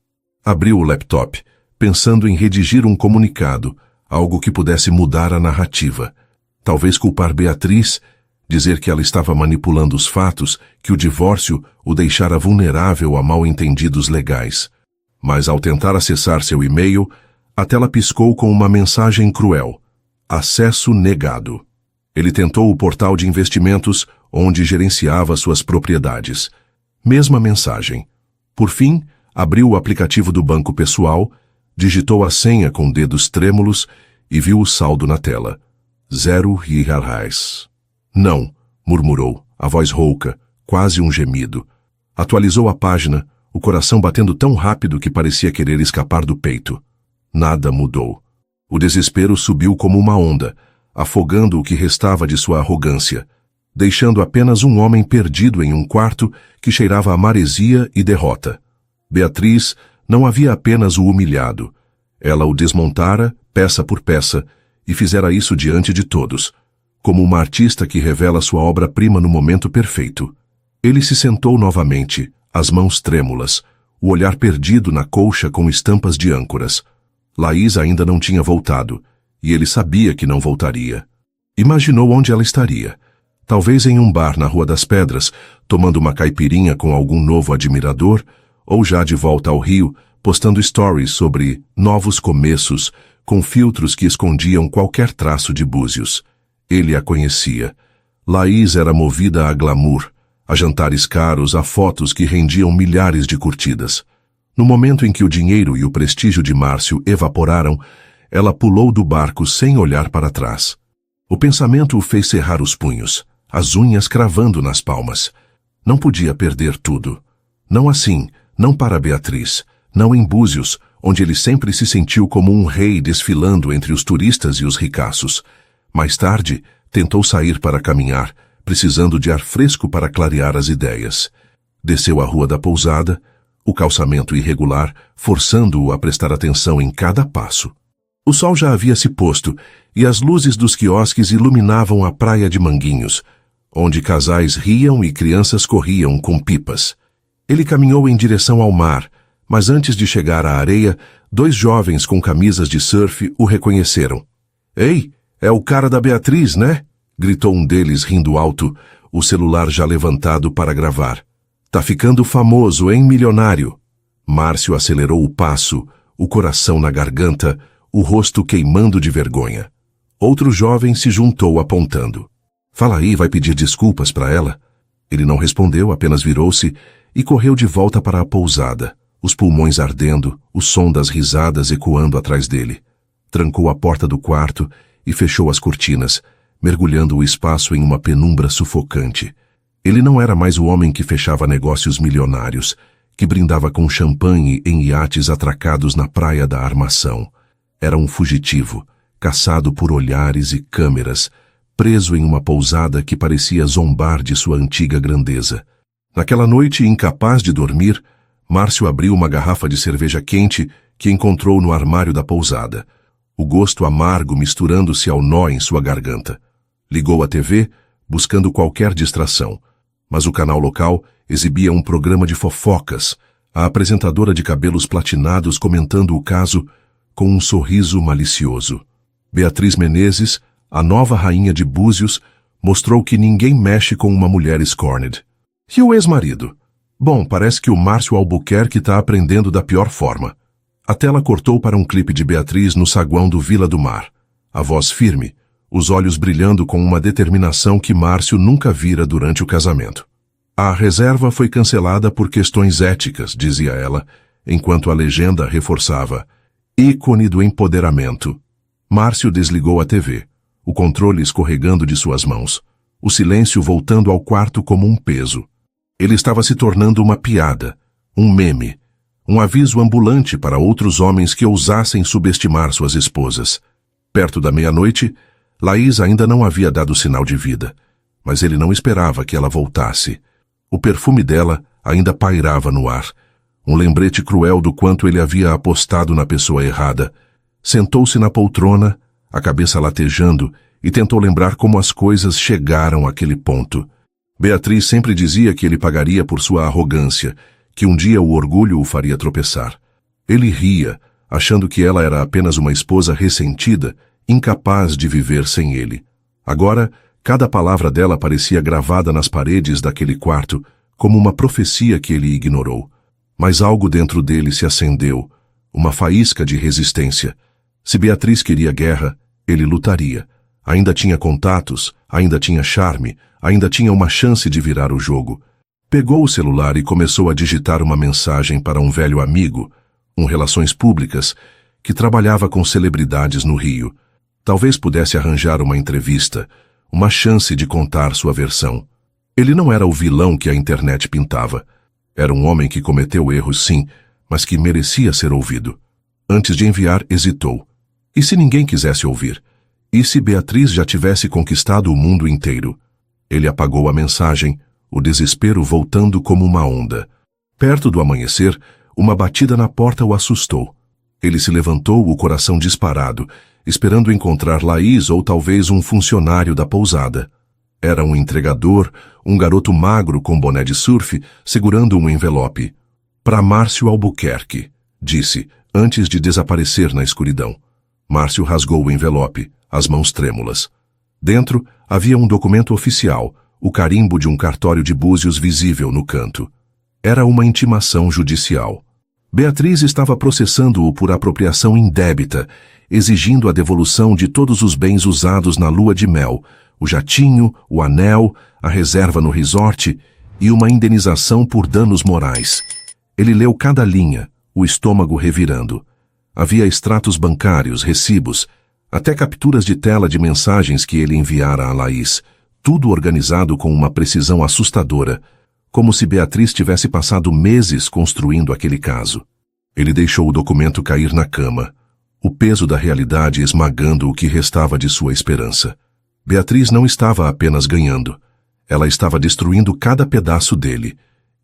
Abriu o laptop, pensando em redigir um comunicado, algo que pudesse mudar a narrativa. Talvez culpar Beatriz, dizer que ela estava manipulando os fatos, que o divórcio o deixara vulnerável a mal-entendidos legais. Mas ao tentar acessar seu e-mail, a tela piscou com uma mensagem cruel: acesso negado. Ele tentou o portal de investimentos, onde gerenciava suas propriedades. Mesma mensagem. Por fim, abriu o aplicativo do banco pessoal, digitou a senha com dedos trêmulos e viu o saldo na tela. R$0. Não, murmurou, a voz rouca, quase um gemido. Atualizou a página, o coração batendo tão rápido que parecia querer escapar do peito. Nada mudou. O desespero subiu como uma onda, afogando o que restava de sua arrogância, deixando apenas um homem perdido em um quarto que cheirava a maresia e derrota. Beatriz não havia apenas o humilhado. Ela o desmontara, peça por peça, e fizera isso diante de todos, como uma artista que revela sua obra-prima no momento perfeito. Ele se sentou novamente, as mãos trêmulas, o olhar perdido na colcha com estampas de âncoras. Laís ainda não tinha voltado, e ele sabia que não voltaria. Imaginou onde ela estaria. Talvez em um bar na Rua das Pedras, tomando uma caipirinha com algum novo admirador, ou já de volta ao Rio, postando stories sobre novos começos, com filtros que escondiam qualquer traço de búzios. Ele a conhecia. Laís era movida a glamour, a jantares caros, a fotos que rendiam milhares de curtidas. No momento em que o dinheiro e o prestígio de Márcio evaporaram, ela pulou do barco sem olhar para trás. O pensamento o fez cerrar os punhos, as unhas cravando nas palmas. Não podia perder tudo. Não assim, não para Beatriz, não em Búzios, onde ele sempre se sentiu como um rei desfilando entre os turistas e os ricaços. Mais tarde, tentou sair para caminhar, precisando de ar fresco para clarear as ideias. Desceu a Rua da Pousada, o calçamento irregular, forçando-o a prestar atenção em cada passo. O sol já havia se posto, e as luzes dos quiosques iluminavam a praia de Manguinhos, onde casais riam e crianças corriam com pipas. Ele caminhou em direção ao mar, mas antes de chegar à areia, 2 jovens com camisas de surf o reconheceram. «Ei, é o cara da Beatriz, né?» gritou um deles rindo alto, o celular já levantado para gravar. «Tá ficando famoso, hein, milionário?» Márcio acelerou o passo, o coração na garganta, o rosto queimando de vergonha. Outro jovem se juntou apontando. «Fala aí, vai pedir desculpas para ela?» Ele não respondeu, apenas virou-se e correu de volta para a pousada, os pulmões ardendo, o som das risadas ecoando atrás dele. Trancou a porta do quarto e fechou as cortinas, mergulhando o espaço em uma penumbra sufocante. Ele não era mais o homem que fechava negócios milionários, que brindava com champanhe em iates atracados na praia da Armação. Era um fugitivo, caçado por olhares e câmeras, preso em uma pousada que parecia zombar de sua antiga grandeza. Naquela noite, incapaz de dormir, Márcio abriu uma garrafa de cerveja quente que encontrou no armário da pousada, o gosto amargo misturando-se ao nó em sua garganta. Ligou a TV, buscando qualquer distração, mas o canal local exibia um programa de fofocas, a apresentadora de cabelos platinados comentando o caso com um sorriso malicioso. Beatriz Menezes, a nova rainha de Búzios, mostrou que ninguém mexe com uma mulher scorned. E o ex-marido? Bom, parece que o Márcio Albuquerque está aprendendo da pior forma. A tela cortou para um clipe de Beatriz no saguão do Vila do Mar. A voz firme, os olhos brilhando com uma determinação que Márcio nunca vira durante o casamento. A reserva foi cancelada por questões éticas, dizia ela, enquanto a legenda reforçava: ícone do empoderamento. Márcio desligou a TV, o controle escorregando de suas mãos, o silêncio voltando ao quarto como um peso. Ele estava se tornando uma piada, um meme, um aviso ambulante para outros homens que ousassem subestimar suas esposas. Perto da meia-noite, Laís ainda não havia dado sinal de vida, mas ele não esperava que ela voltasse. O perfume dela ainda pairava no ar, um lembrete cruel do quanto ele havia apostado na pessoa errada. Sentou-se na poltrona, a cabeça latejando, e tentou lembrar como as coisas chegaram àquele ponto. Beatriz sempre dizia que ele pagaria por sua arrogância, que um dia o orgulho o faria tropeçar. Ele ria, achando que ela era apenas uma esposa ressentida, incapaz de viver sem ele. Agora, cada palavra dela parecia gravada nas paredes daquele quarto, como uma profecia que ele ignorou. Mas algo dentro dele se acendeu, uma faísca de resistência. Se Beatriz queria guerra, ele lutaria. Ainda tinha contatos, ainda tinha charme, ainda tinha uma chance de virar o jogo. Pegou o celular e começou a digitar uma mensagem para um velho amigo, um relações públicas, que trabalhava com celebridades no Rio. Talvez pudesse arranjar uma entrevista, uma chance de contar sua versão. Ele não era o vilão que a internet pintava. Era um homem que cometeu erros, sim, mas que merecia ser ouvido. Antes de enviar, hesitou. E se ninguém quisesse ouvir? E se Beatriz já tivesse conquistado o mundo inteiro? Ele apagou a mensagem, o desespero voltando como uma onda. Perto do amanhecer, uma batida na porta o assustou. Ele se levantou, o coração disparado, esperando encontrar Laís ou talvez um funcionário da pousada. Era um entregador, um garoto magro com boné de surf, segurando um envelope. Para Márcio Albuquerque, disse, antes de desaparecer na escuridão. Márcio rasgou o envelope, as mãos trêmulas. Dentro havia um documento oficial, o carimbo de um cartório de Búzios visível no canto. Era uma intimação judicial. Beatriz estava processando-o por apropriação indébita, exigindo a devolução de todos os bens usados na lua de mel, o jatinho, o anel, a reserva no resort e uma indenização por danos morais. Ele leu cada linha, o estômago revirando. Havia extratos bancários, recibos, até capturas de tela de mensagens que ele enviara a Laís, tudo organizado com uma precisão assustadora, como se Beatriz tivesse passado meses construindo aquele caso. Ele deixou o documento cair na cama, o peso da realidade esmagando o que restava de sua esperança. Beatriz não estava apenas ganhando, ela estava destruindo cada pedaço dele,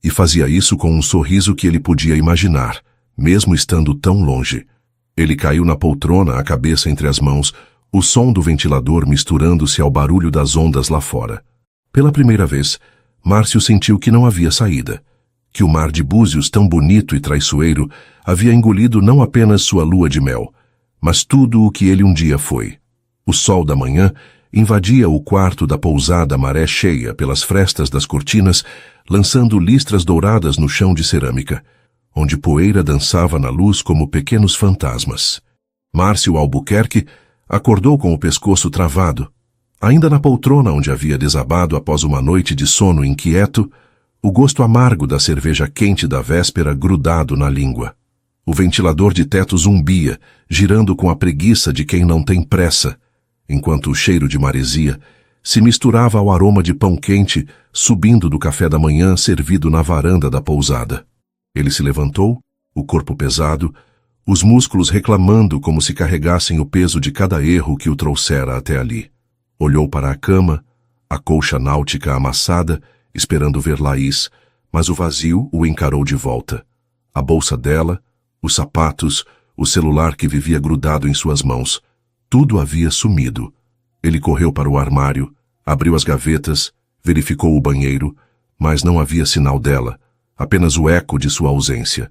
e fazia isso com um sorriso que ele podia imaginar, mesmo estando tão longe. Ele caiu na poltrona, a cabeça entre as mãos, o som do ventilador misturando-se ao barulho das ondas lá fora. Pela primeira vez, Márcio sentiu que não havia saída, que o mar de Búzios, tão bonito e traiçoeiro, havia engolido não apenas sua lua de mel, mas tudo o que ele um dia foi. O sol da manhã invadia o quarto da pousada maré cheia pelas frestas das cortinas, lançando listras douradas no chão de cerâmica, onde poeira dançava na luz como pequenos fantasmas. Márcio Albuquerque acordou com o pescoço travado. Ainda na poltrona onde havia desabado após uma noite de sono inquieto, o gosto amargo da cerveja quente da véspera grudado na língua. O ventilador de teto zumbia, girando com a preguiça de quem não tem pressa, enquanto o cheiro de maresia se misturava ao aroma de pão quente subindo do café da manhã servido na varanda da pousada. Ele se levantou, o corpo pesado, os músculos reclamando como se carregassem o peso de cada erro que o trouxera até ali. Olhou para a cama, a colcha náutica amassada, esperando ver Laís, mas o vazio o encarou de volta. A bolsa dela, os sapatos, o celular que vivia grudado em suas mãos, tudo havia sumido. Ele correu para o armário, abriu as gavetas, verificou o banheiro, mas não havia sinal dela, apenas o eco de sua ausência.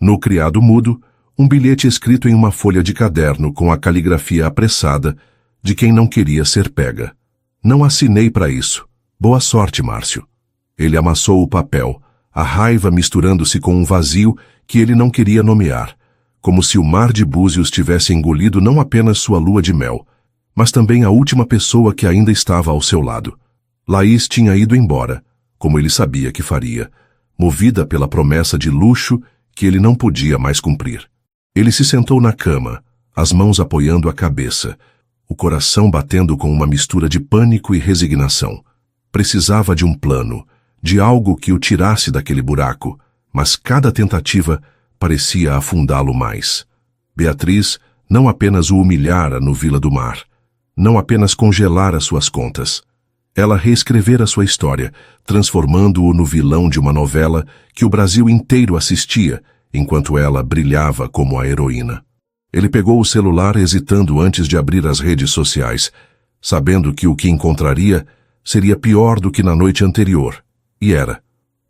No criado mudo, um bilhete escrito em uma folha de caderno com a caligrafia apressada de quem não queria ser pega. Não assinei para isso. Boa sorte, Márcio. Ele amassou o papel, a raiva misturando-se com um vazio que ele não queria nomear, como se o mar de Búzios tivesse engolido não apenas sua lua de mel, mas também a última pessoa que ainda estava ao seu lado. Laís tinha ido embora, como ele sabia que faria, movida pela promessa de luxo que ele não podia mais cumprir. Ele se sentou na cama, as mãos apoiando a cabeça, o coração batendo com uma mistura de pânico e resignação. Precisava de um plano, de algo que o tirasse daquele buraco, mas cada tentativa parecia afundá-lo mais. Beatriz não apenas o humilhara no Vila do Mar, não apenas congelara suas contas. Ela reescrevera sua história, transformando-o no vilão de uma novela que o Brasil inteiro assistia, enquanto ela brilhava como a heroína. Ele pegou o celular hesitando antes de abrir as redes sociais, sabendo que o que encontraria seria pior do que na noite anterior. E era.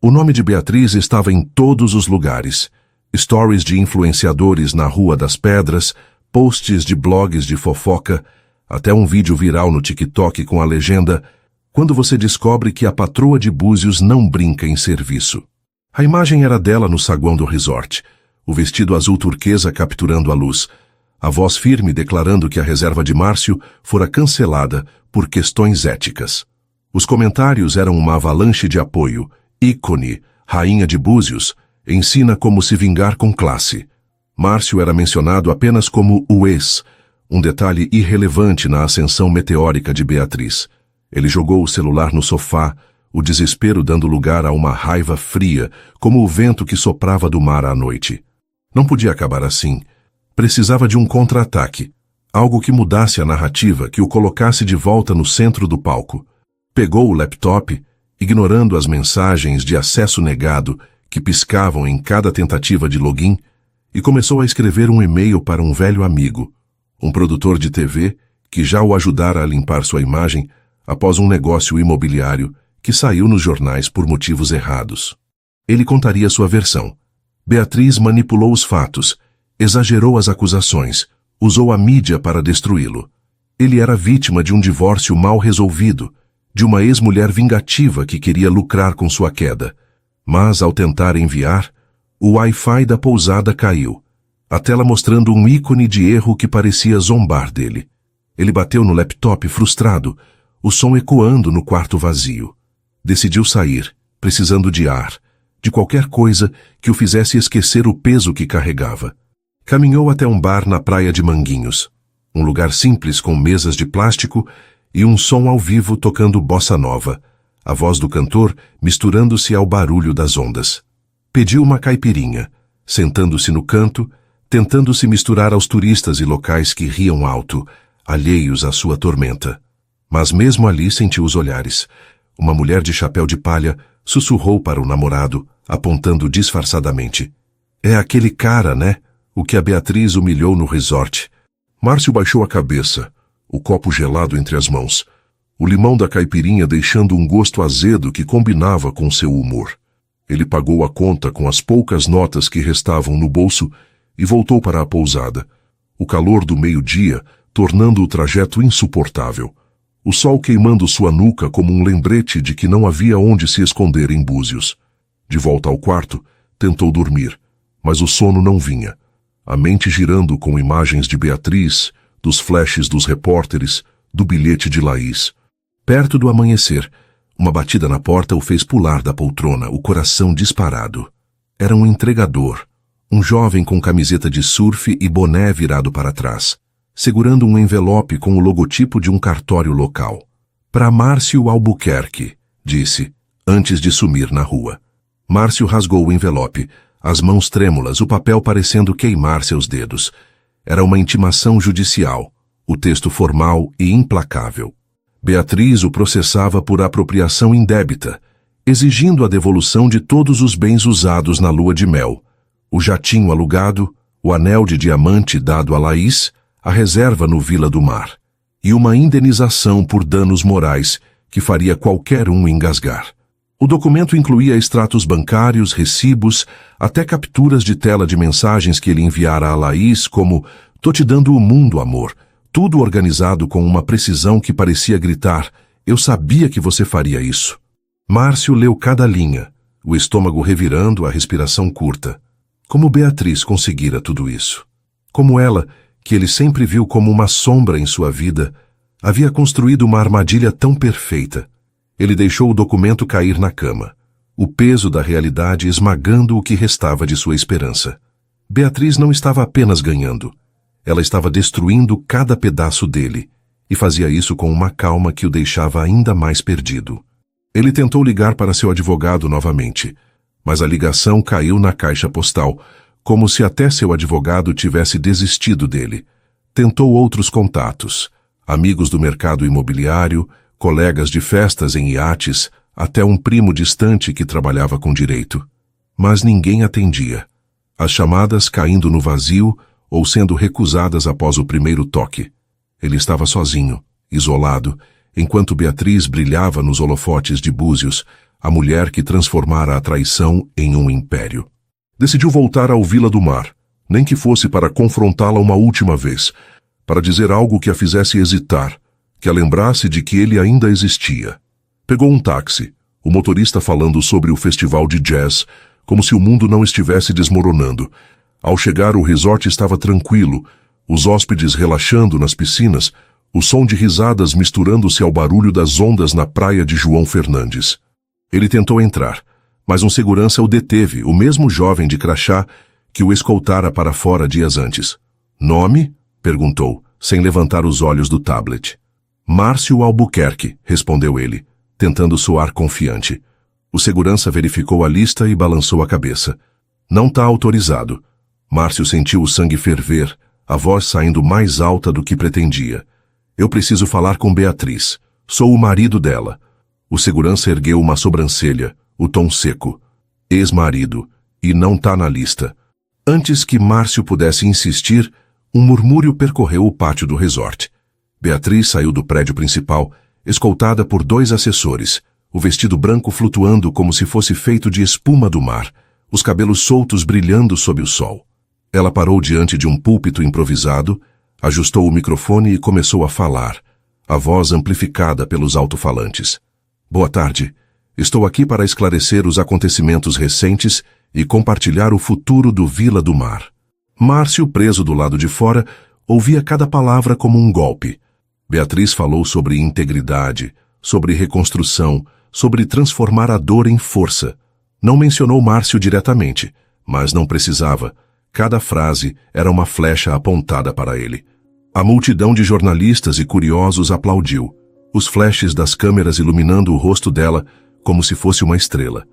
O nome de Beatriz estava em todos os lugares. Stories de influenciadores na Rua das Pedras, posts de blogs de fofoca, até um vídeo viral no TikTok com a legenda "Quando você descobre que a patroa de Búzios não brinca em serviço". A imagem era dela no saguão do resort, o vestido azul turquesa capturando a luz, a voz firme declarando que a reserva de Márcio fora cancelada por questões éticas. Os comentários eram uma avalanche de apoio. Ícone, rainha de Búzios, ensina como se vingar com classe. Márcio era mencionado apenas como o ex, um detalhe irrelevante na ascensão meteórica de Beatriz. Ele jogou o celular no sofá, o desespero dando lugar a uma raiva fria, como o vento que soprava do mar à noite. Não podia acabar assim. Precisava de um contra-ataque, algo que mudasse a narrativa, que o colocasse de volta no centro do palco. Pegou o laptop, ignorando as mensagens de acesso negado que piscavam em cada tentativa de login, e começou a escrever um e-mail para um velho amigo, um produtor de TV que já o ajudara a limpar sua imagem após um negócio imobiliário que saiu nos jornais por motivos errados. Ele contaria sua versão. Beatriz manipulou os fatos, exagerou as acusações, usou a mídia para destruí-lo. Ele era vítima de um divórcio mal resolvido, de uma ex-mulher vingativa que queria lucrar com sua queda. Mas, ao tentar enviar, o Wi-Fi da pousada caiu, a tela mostrando um ícone de erro que parecia zombar dele. Ele bateu no laptop frustrado, o som ecoando no quarto vazio. Decidiu sair, precisando de ar, de qualquer coisa que o fizesse esquecer o peso que carregava. Caminhou até um bar na praia de Manguinhos, um lugar simples com mesas de plástico e um som ao vivo tocando bossa nova, a voz do cantor misturando-se ao barulho das ondas. Pediu uma caipirinha, sentando-se no canto, tentando se misturar aos turistas e locais que riam alto, alheios à sua tormenta. Mas mesmo ali sentiu os olhares. Uma mulher de chapéu de palha sussurrou para o namorado, apontando disfarçadamente. "É aquele cara, né? O que a Beatriz humilhou no resort." Márcio baixou a cabeça, o copo gelado entre as mãos, o limão da caipirinha deixando um gosto azedo que combinava com seu humor. Ele pagou a conta com as poucas notas que restavam no bolso e voltou para a pousada, o calor do meio-dia tornando o trajeto insuportável, o sol queimando sua nuca como um lembrete de que não havia onde se esconder em Búzios. De volta ao quarto, tentou dormir, mas o sono não vinha, a mente girando com imagens de Beatriz, dos flashes dos repórteres, do bilhete de Laís. Perto do amanhecer, uma batida na porta o fez pular da poltrona, o coração disparado. Era um entregador, um jovem com camiseta de surf e boné virado para trás, segurando um envelope com o logotipo de um cartório local. "Para Márcio Albuquerque", disse, antes de sumir na rua. Márcio rasgou o envelope, as mãos trêmulas, o papel parecendo queimar seus dedos. Era uma intimação judicial, o texto formal e implacável. Beatriz o processava por apropriação indébita, exigindo a devolução de todos os bens usados na lua de mel, o jatinho alugado, o anel de diamante dado a Laís, a reserva no Vila do Mar, e uma indenização por danos morais que faria qualquer um engasgar. O documento incluía extratos bancários, recibos, até capturas de tela de mensagens que ele enviara a Laís como "Tô te dando o mundo, amor", tudo organizado com uma precisão que parecia gritar "Eu sabia que você faria isso". Márcio leu cada linha, o estômago revirando, a respiração curta. Como Beatriz conseguira tudo isso? Como ela, que ele sempre viu como uma sombra em sua vida, Havia construído uma armadilha tão perfeita. Ele deixou o documento cair na cama, o peso da realidade esmagando o que restava de sua esperança. Beatriz não estava apenas ganhando. Ela estava destruindo cada pedaço dele, e fazia isso com uma calma que o deixava ainda mais perdido. Ele tentou ligar para seu advogado novamente, mas a ligação caiu na caixa postal, como se até seu advogado tivesse desistido dele. Tentou outros contatos, amigos do mercado imobiliário, colegas de festas em iates, até um primo distante que trabalhava com direito. Mas ninguém atendia. As chamadas caindo no vazio ou sendo recusadas após o primeiro toque. Ele estava sozinho, isolado, enquanto Beatriz brilhava nos holofotes de Búzios, a mulher que transformara a traição em um império. Decidiu voltar ao Vila do Mar, nem que fosse para confrontá-la uma última vez, para dizer algo que a fizesse hesitar, que a lembrasse de que ele ainda existia. Pegou um táxi, o motorista falando sobre o festival de jazz, como se o mundo não estivesse desmoronando. Ao chegar, o resort estava tranquilo, os hóspedes relaxando nas piscinas, o som de risadas misturando-se ao barulho das ondas na praia de João Fernandes. Ele tentou entrar, mas um segurança o deteve, o mesmo jovem de crachá que o escoltara para fora dias antes. "Nome?" perguntou, sem levantar os olhos do tablet. "Márcio Albuquerque", respondeu ele, tentando soar confiante. O segurança verificou a lista e balançou a cabeça. "Não está autorizado." Márcio sentiu o sangue ferver, a voz saindo mais alta do que pretendia. "Eu preciso falar com Beatriz. Sou o marido dela." O segurança ergueu uma sobrancelha, o tom seco. "Ex-marido, e não tá na lista." Antes que Márcio pudesse insistir, um murmúrio percorreu o pátio do resort. Beatriz saiu do prédio principal, escoltada por 2 assessores, o vestido branco flutuando como se fosse feito de espuma do mar, os cabelos soltos brilhando sob o sol. Ela parou diante de um púlpito improvisado, ajustou o microfone e começou a falar, a voz amplificada pelos alto-falantes. "Boa tarde. Estou aqui para esclarecer os acontecimentos recentes e compartilhar o futuro do Vila do Mar." Márcio, preso do lado de fora, ouvia cada palavra como um golpe. Beatriz falou sobre integridade, sobre reconstrução, sobre transformar a dor em força. Não mencionou Márcio diretamente, mas não precisava. Cada frase era uma flecha apontada para ele. A multidão de jornalistas e curiosos aplaudiu, os flashes das câmeras iluminando o rosto dela como se fosse uma estrela.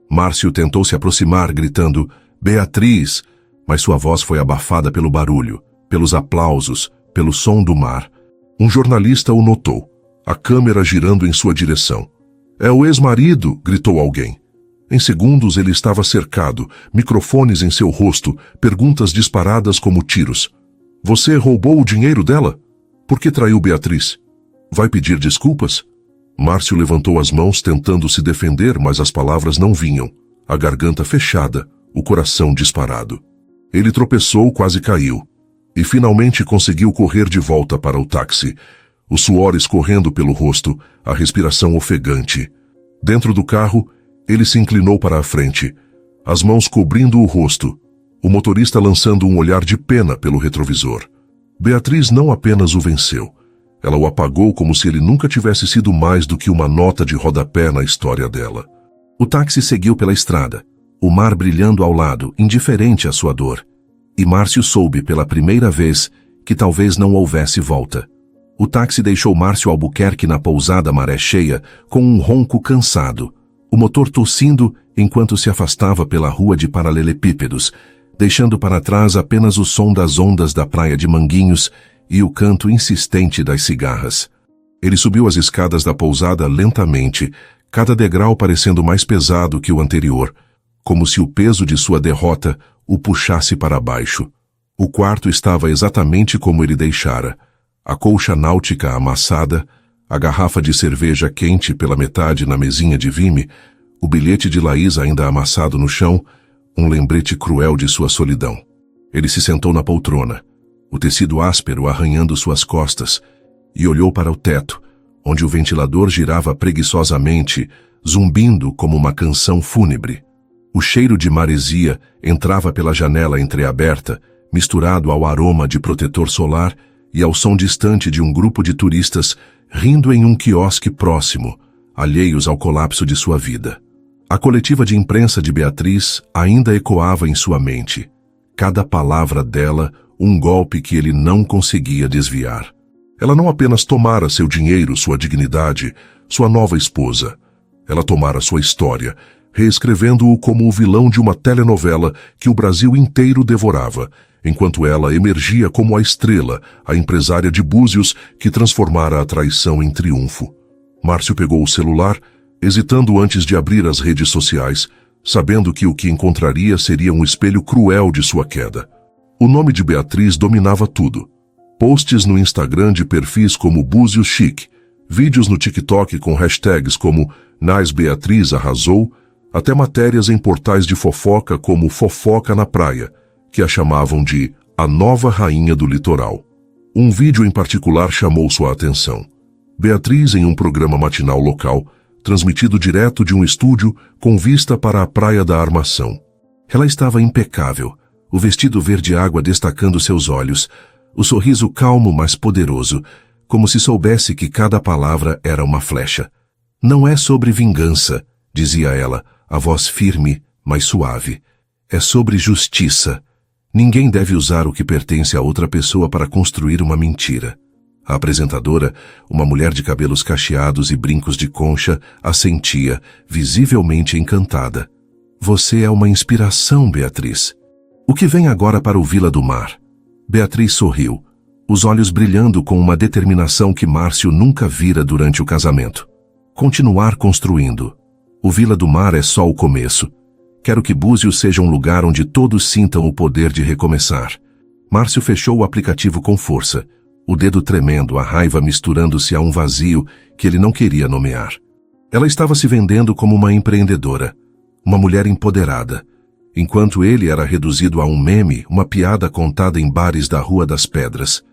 Márcio tentou se aproximar, gritando, "Beatriz!", mas sua voz foi abafada pelo barulho, pelos aplausos, pelo som do mar. Um jornalista o notou, a câmera girando em sua direção. "É o ex-marido!", gritou alguém. Em segundos ele estava cercado, microfones em seu rosto, perguntas disparadas como tiros. "Você roubou o dinheiro dela? Por que traiu Beatriz? Vai pedir desculpas?" Márcio levantou as mãos tentando se defender, mas as palavras não vinham. A garganta fechada, o coração disparado. Ele tropeçou, quase caiu. E finalmente conseguiu correr de volta para o táxi, o suor escorrendo pelo rosto, a respiração ofegante. Dentro do carro, ele se inclinou para a frente, as mãos cobrindo o rosto, o motorista lançando um olhar de pena pelo retrovisor. Beatriz não apenas o venceu, ela o apagou como se ele nunca tivesse sido mais do que uma nota de rodapé na história dela. O táxi seguiu pela estrada, o mar brilhando ao lado, indiferente à sua dor. E Márcio soube pela primeira vez que talvez não houvesse volta. O táxi deixou Márcio Albuquerque na pousada Maré Cheia com um ronco cansado, o motor tossindo enquanto se afastava pela rua de paralelepípedos, deixando para trás apenas o som das ondas da praia de Manguinhos e o canto insistente das cigarras. Ele subiu as escadas da pousada lentamente, cada degrau parecendo mais pesado que o anterior, como se o peso de sua derrota o puxasse para baixo. O quarto estava exatamente como ele deixara. A colcha náutica amassada, a garrafa de cerveja quente pela metade na mesinha de vime, o bilhete de Laís ainda amassado no chão, um lembrete cruel de sua solidão. Ele se sentou na poltrona, o tecido áspero arranhando suas costas, e olhou para o teto, onde o ventilador girava preguiçosamente, zumbindo como uma canção fúnebre. O cheiro de maresia entrava pela janela entreaberta, misturado ao aroma de protetor solar e ao som distante de um grupo de turistas rindo em um quiosque próximo, alheios ao colapso de sua vida. A coletiva de imprensa de Beatriz ainda ecoava em sua mente. Cada palavra dela, um golpe que ele não conseguia desviar. Ela não apenas tomara seu dinheiro, sua dignidade, sua nova esposa. Ela tomara sua história, reescrevendo-o como o vilão de uma telenovela que o Brasil inteiro devorava, enquanto ela emergia como a estrela, a empresária de Búzios que transformara a traição em triunfo. Márcio pegou o celular, hesitando antes de abrir as redes sociais, sabendo que o que encontraria seria um espelho cruel de sua queda. O nome de Beatriz dominava tudo. Posts no Instagram de perfis como Búzios Chic, vídeos no TikTok com hashtags como Nice Beatriz arrasou, até matérias em portais de fofoca como Fofoca na Praia, que a chamavam de a nova rainha do litoral. Um vídeo em particular chamou sua atenção. Beatriz em um programa matinal local, transmitido direto de um estúdio com vista para a Praia da Armação. Ela estava impecável, o vestido verde-água destacando seus olhos, o sorriso calmo mas poderoso, como se soubesse que cada palavra era uma flecha. Não é sobre vingança, dizia ela, a voz firme, mas suave. É sobre justiça. Ninguém deve usar o que pertence a outra pessoa para construir uma mentira. A apresentadora, uma mulher de cabelos cacheados e brincos de concha, assentia, visivelmente encantada. Você é uma inspiração, Beatriz. O que vem agora para o Vila do Mar? Beatriz sorriu, os olhos brilhando com uma determinação que Márcio nunca vira durante o casamento. Continuar construindo. O Vila do Mar é só o começo. Quero que Búzios seja um lugar onde todos sintam o poder de recomeçar. Márcio fechou o aplicativo com força, o dedo tremendo, a raiva misturando-se a um vazio que ele não queria nomear. Ela estava se vendendo como uma empreendedora, uma mulher empoderada, enquanto ele era reduzido a um meme, uma piada contada em bares da Rua das Pedras.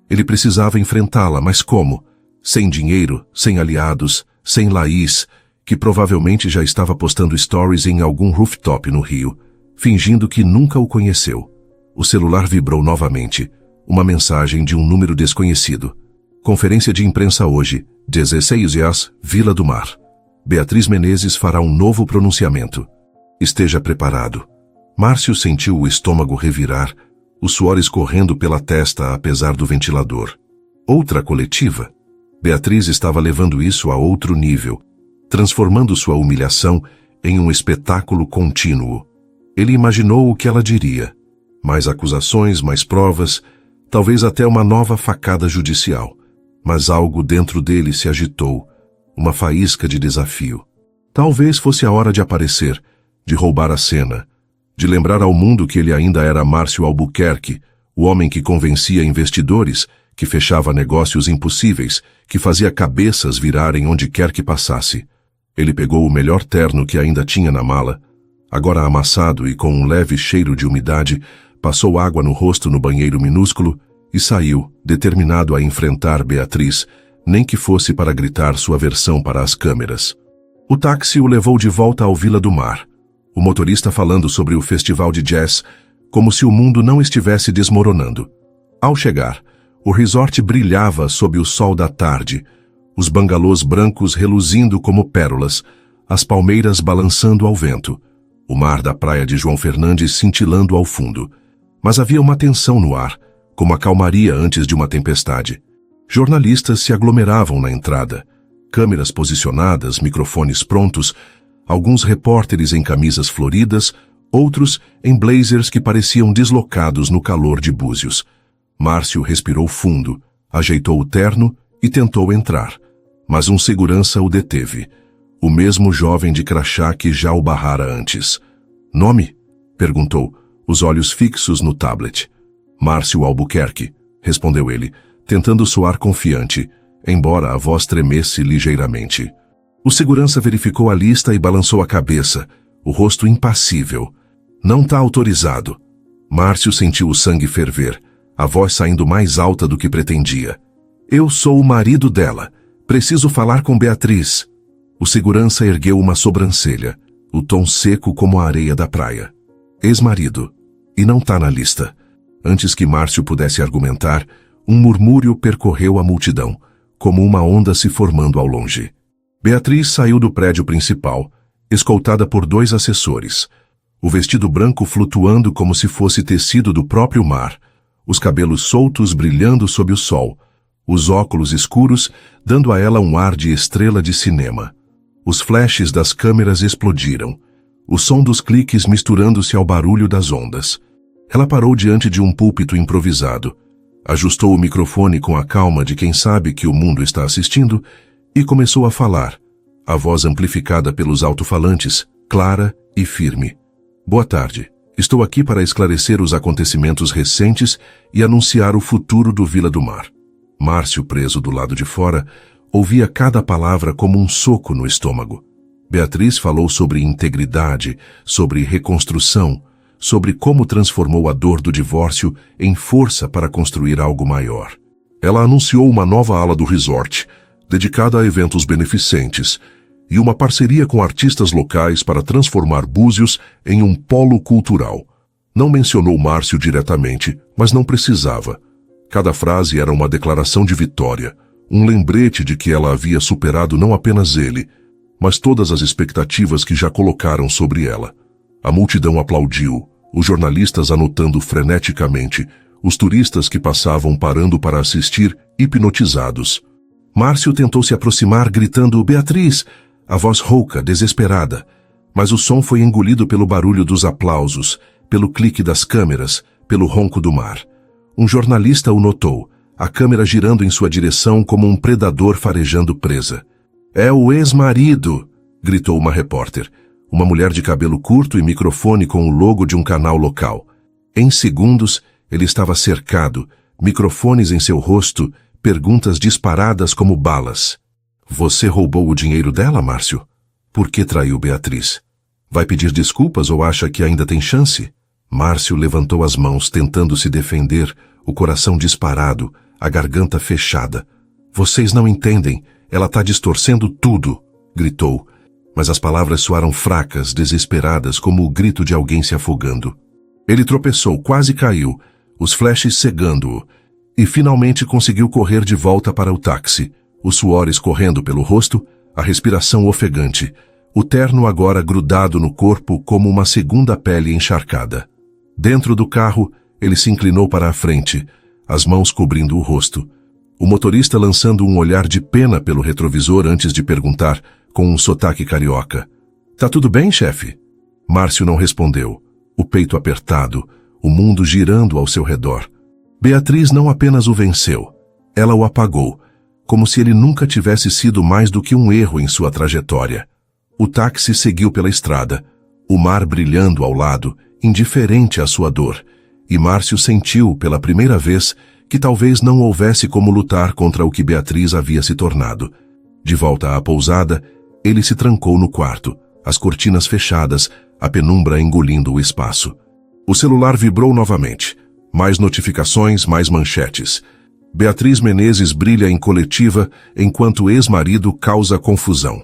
Ele precisava enfrentá-la, mas como? Sem dinheiro, sem aliados, sem Laís, que provavelmente já estava postando stories em algum rooftop no Rio, fingindo que nunca o conheceu. O celular vibrou novamente. Uma mensagem de um número desconhecido. Conferência de imprensa hoje, 16 horas, Vila do Mar. Beatriz Menezes fará um novo pronunciamento. Esteja preparado. Márcio sentiu o estômago revirar, o suor escorrendo pela testa apesar do ventilador. Outra coletiva? Beatriz estava levando isso a outro nível, transformando sua humilhação em um espetáculo contínuo. Ele imaginou o que ela diria. Mais acusações, mais provas, talvez até uma nova facada judicial. Mas algo dentro dele se agitou, uma faísca de desafio. Talvez fosse a hora de aparecer, de roubar a cena, de lembrar ao mundo que ele ainda era Márcio Albuquerque, o homem que convencia investidores, que fechava negócios impossíveis, que fazia cabeças virarem onde quer que passasse. Ele pegou o melhor terno que ainda tinha na mala, agora amassado e com um leve cheiro de umidade, passou água no rosto no banheiro minúsculo e saiu, determinado a enfrentar Beatriz, nem que fosse para gritar sua versão para as câmeras. O táxi o levou de volta ao Vila do Mar, o motorista falando sobre o festival de jazz, como se o mundo não estivesse desmoronando. Ao chegar, o resort brilhava sob o sol da tarde, os bangalôs brancos reluzindo como pérolas, as palmeiras balançando ao vento, o mar da praia de João Fernandes cintilando ao fundo. Mas havia uma tensão no ar, como a calmaria antes de uma tempestade. Jornalistas se aglomeravam na entrada, câmeras posicionadas, microfones prontos, alguns repórteres em camisas floridas, outros em blazers que pareciam deslocados no calor de Búzios. Márcio respirou fundo, ajeitou o terno e tentou entrar, mas um segurança o deteve, o mesmo jovem de crachá que já o barrara antes. Nome? Perguntou, os olhos fixos no tablet. Márcio Albuquerque, respondeu ele, tentando soar confiante, embora a voz tremesse ligeiramente. O segurança verificou a lista e balançou a cabeça, o rosto impassível. Não tá autorizado. Márcio sentiu o sangue ferver, a voz saindo mais alta do que pretendia. Eu sou o marido dela. Preciso falar com Beatriz. O segurança ergueu uma sobrancelha, o tom seco como a areia da praia. Ex-marido. E não tá na lista. Antes que Márcio pudesse argumentar, Um murmúrio percorreu a multidão, como uma onda se formando ao longe. Beatriz saiu do prédio principal, escoltada por 2 assessores, o vestido branco flutuando como se fosse tecido do próprio mar, os cabelos soltos brilhando sob o sol, os óculos escuros dando a ela um ar de estrela de cinema. Os flashes das câmeras explodiram, o som dos cliques misturando-se ao barulho das ondas. Ela parou diante de um púlpito improvisado, ajustou o microfone com a calma de quem sabe que o mundo está assistindo e começou a falar, a voz amplificada pelos alto-falantes, clara e firme. Boa tarde. Estou aqui para esclarecer os acontecimentos recentes e anunciar o futuro do Vila do Mar. Márcio, preso do lado de fora, ouvia cada palavra como um soco no estômago. Beatriz falou sobre integridade, sobre reconstrução, sobre como transformou a dor do divórcio em força para construir algo maior. Ela anunciou uma nova ala do resort, dedicada a eventos beneficentes, e uma parceria com artistas locais para transformar Búzios em um polo cultural. Não mencionou Márcio diretamente, mas não precisava. Cada frase era uma declaração de vitória, um lembrete de que ela havia superado não apenas ele, mas todas as expectativas que já colocaram sobre ela. A multidão aplaudiu, os jornalistas anotando freneticamente, os turistas que passavam parando para assistir, hipnotizados. Márcio tentou se aproximar, gritando, Beatriz! A voz rouca, desesperada, mas o som foi engolido pelo barulho dos aplausos, pelo clique das câmeras, pelo ronco do mar. Um jornalista o notou, a câmera girando em sua direção como um predador farejando presa. É o ex-marido! Gritou uma repórter, uma mulher de cabelo curto e microfone com o logo de um canal local. Em segundos, ele estava cercado, microfones em seu rosto, perguntas disparadas como balas. Você roubou o dinheiro dela, Márcio? Por que traiu Beatriz? Vai pedir desculpas ou acha que ainda tem chance? Márcio levantou as mãos, tentando se defender, o coração disparado, a garganta fechada. Vocês não entendem, ela está distorcendo tudo, gritou. Mas as palavras soaram fracas, desesperadas, como o grito de alguém se afogando. Ele tropeçou, quase caiu, os flashes cegando-o, e finalmente conseguiu correr de volta para o táxi. O suor escorrendo pelo rosto, a respiração ofegante, o terno agora grudado no corpo como uma segunda pele encharcada. Dentro do carro, ele se inclinou para a frente, as mãos cobrindo o rosto. O motorista lançando um olhar de pena pelo retrovisor antes de perguntar, com um sotaque carioca. Tá tudo bem, chefe? Márcio não respondeu, o peito apertado, o mundo girando ao seu redor. Beatriz não apenas o venceu, ela o apagou, como se ele nunca tivesse sido mais do que um erro em sua trajetória. O táxi seguiu pela estrada, o mar brilhando ao lado, indiferente à sua dor, e Márcio sentiu, pela primeira vez, que talvez não houvesse como lutar contra o que Beatriz havia se tornado. De volta à pousada, ele se trancou no quarto, as cortinas fechadas, a penumbra engolindo o espaço. O celular vibrou novamente. Mais notificações, mais manchetes. Beatriz Menezes brilha em coletiva enquanto ex-marido causa confusão.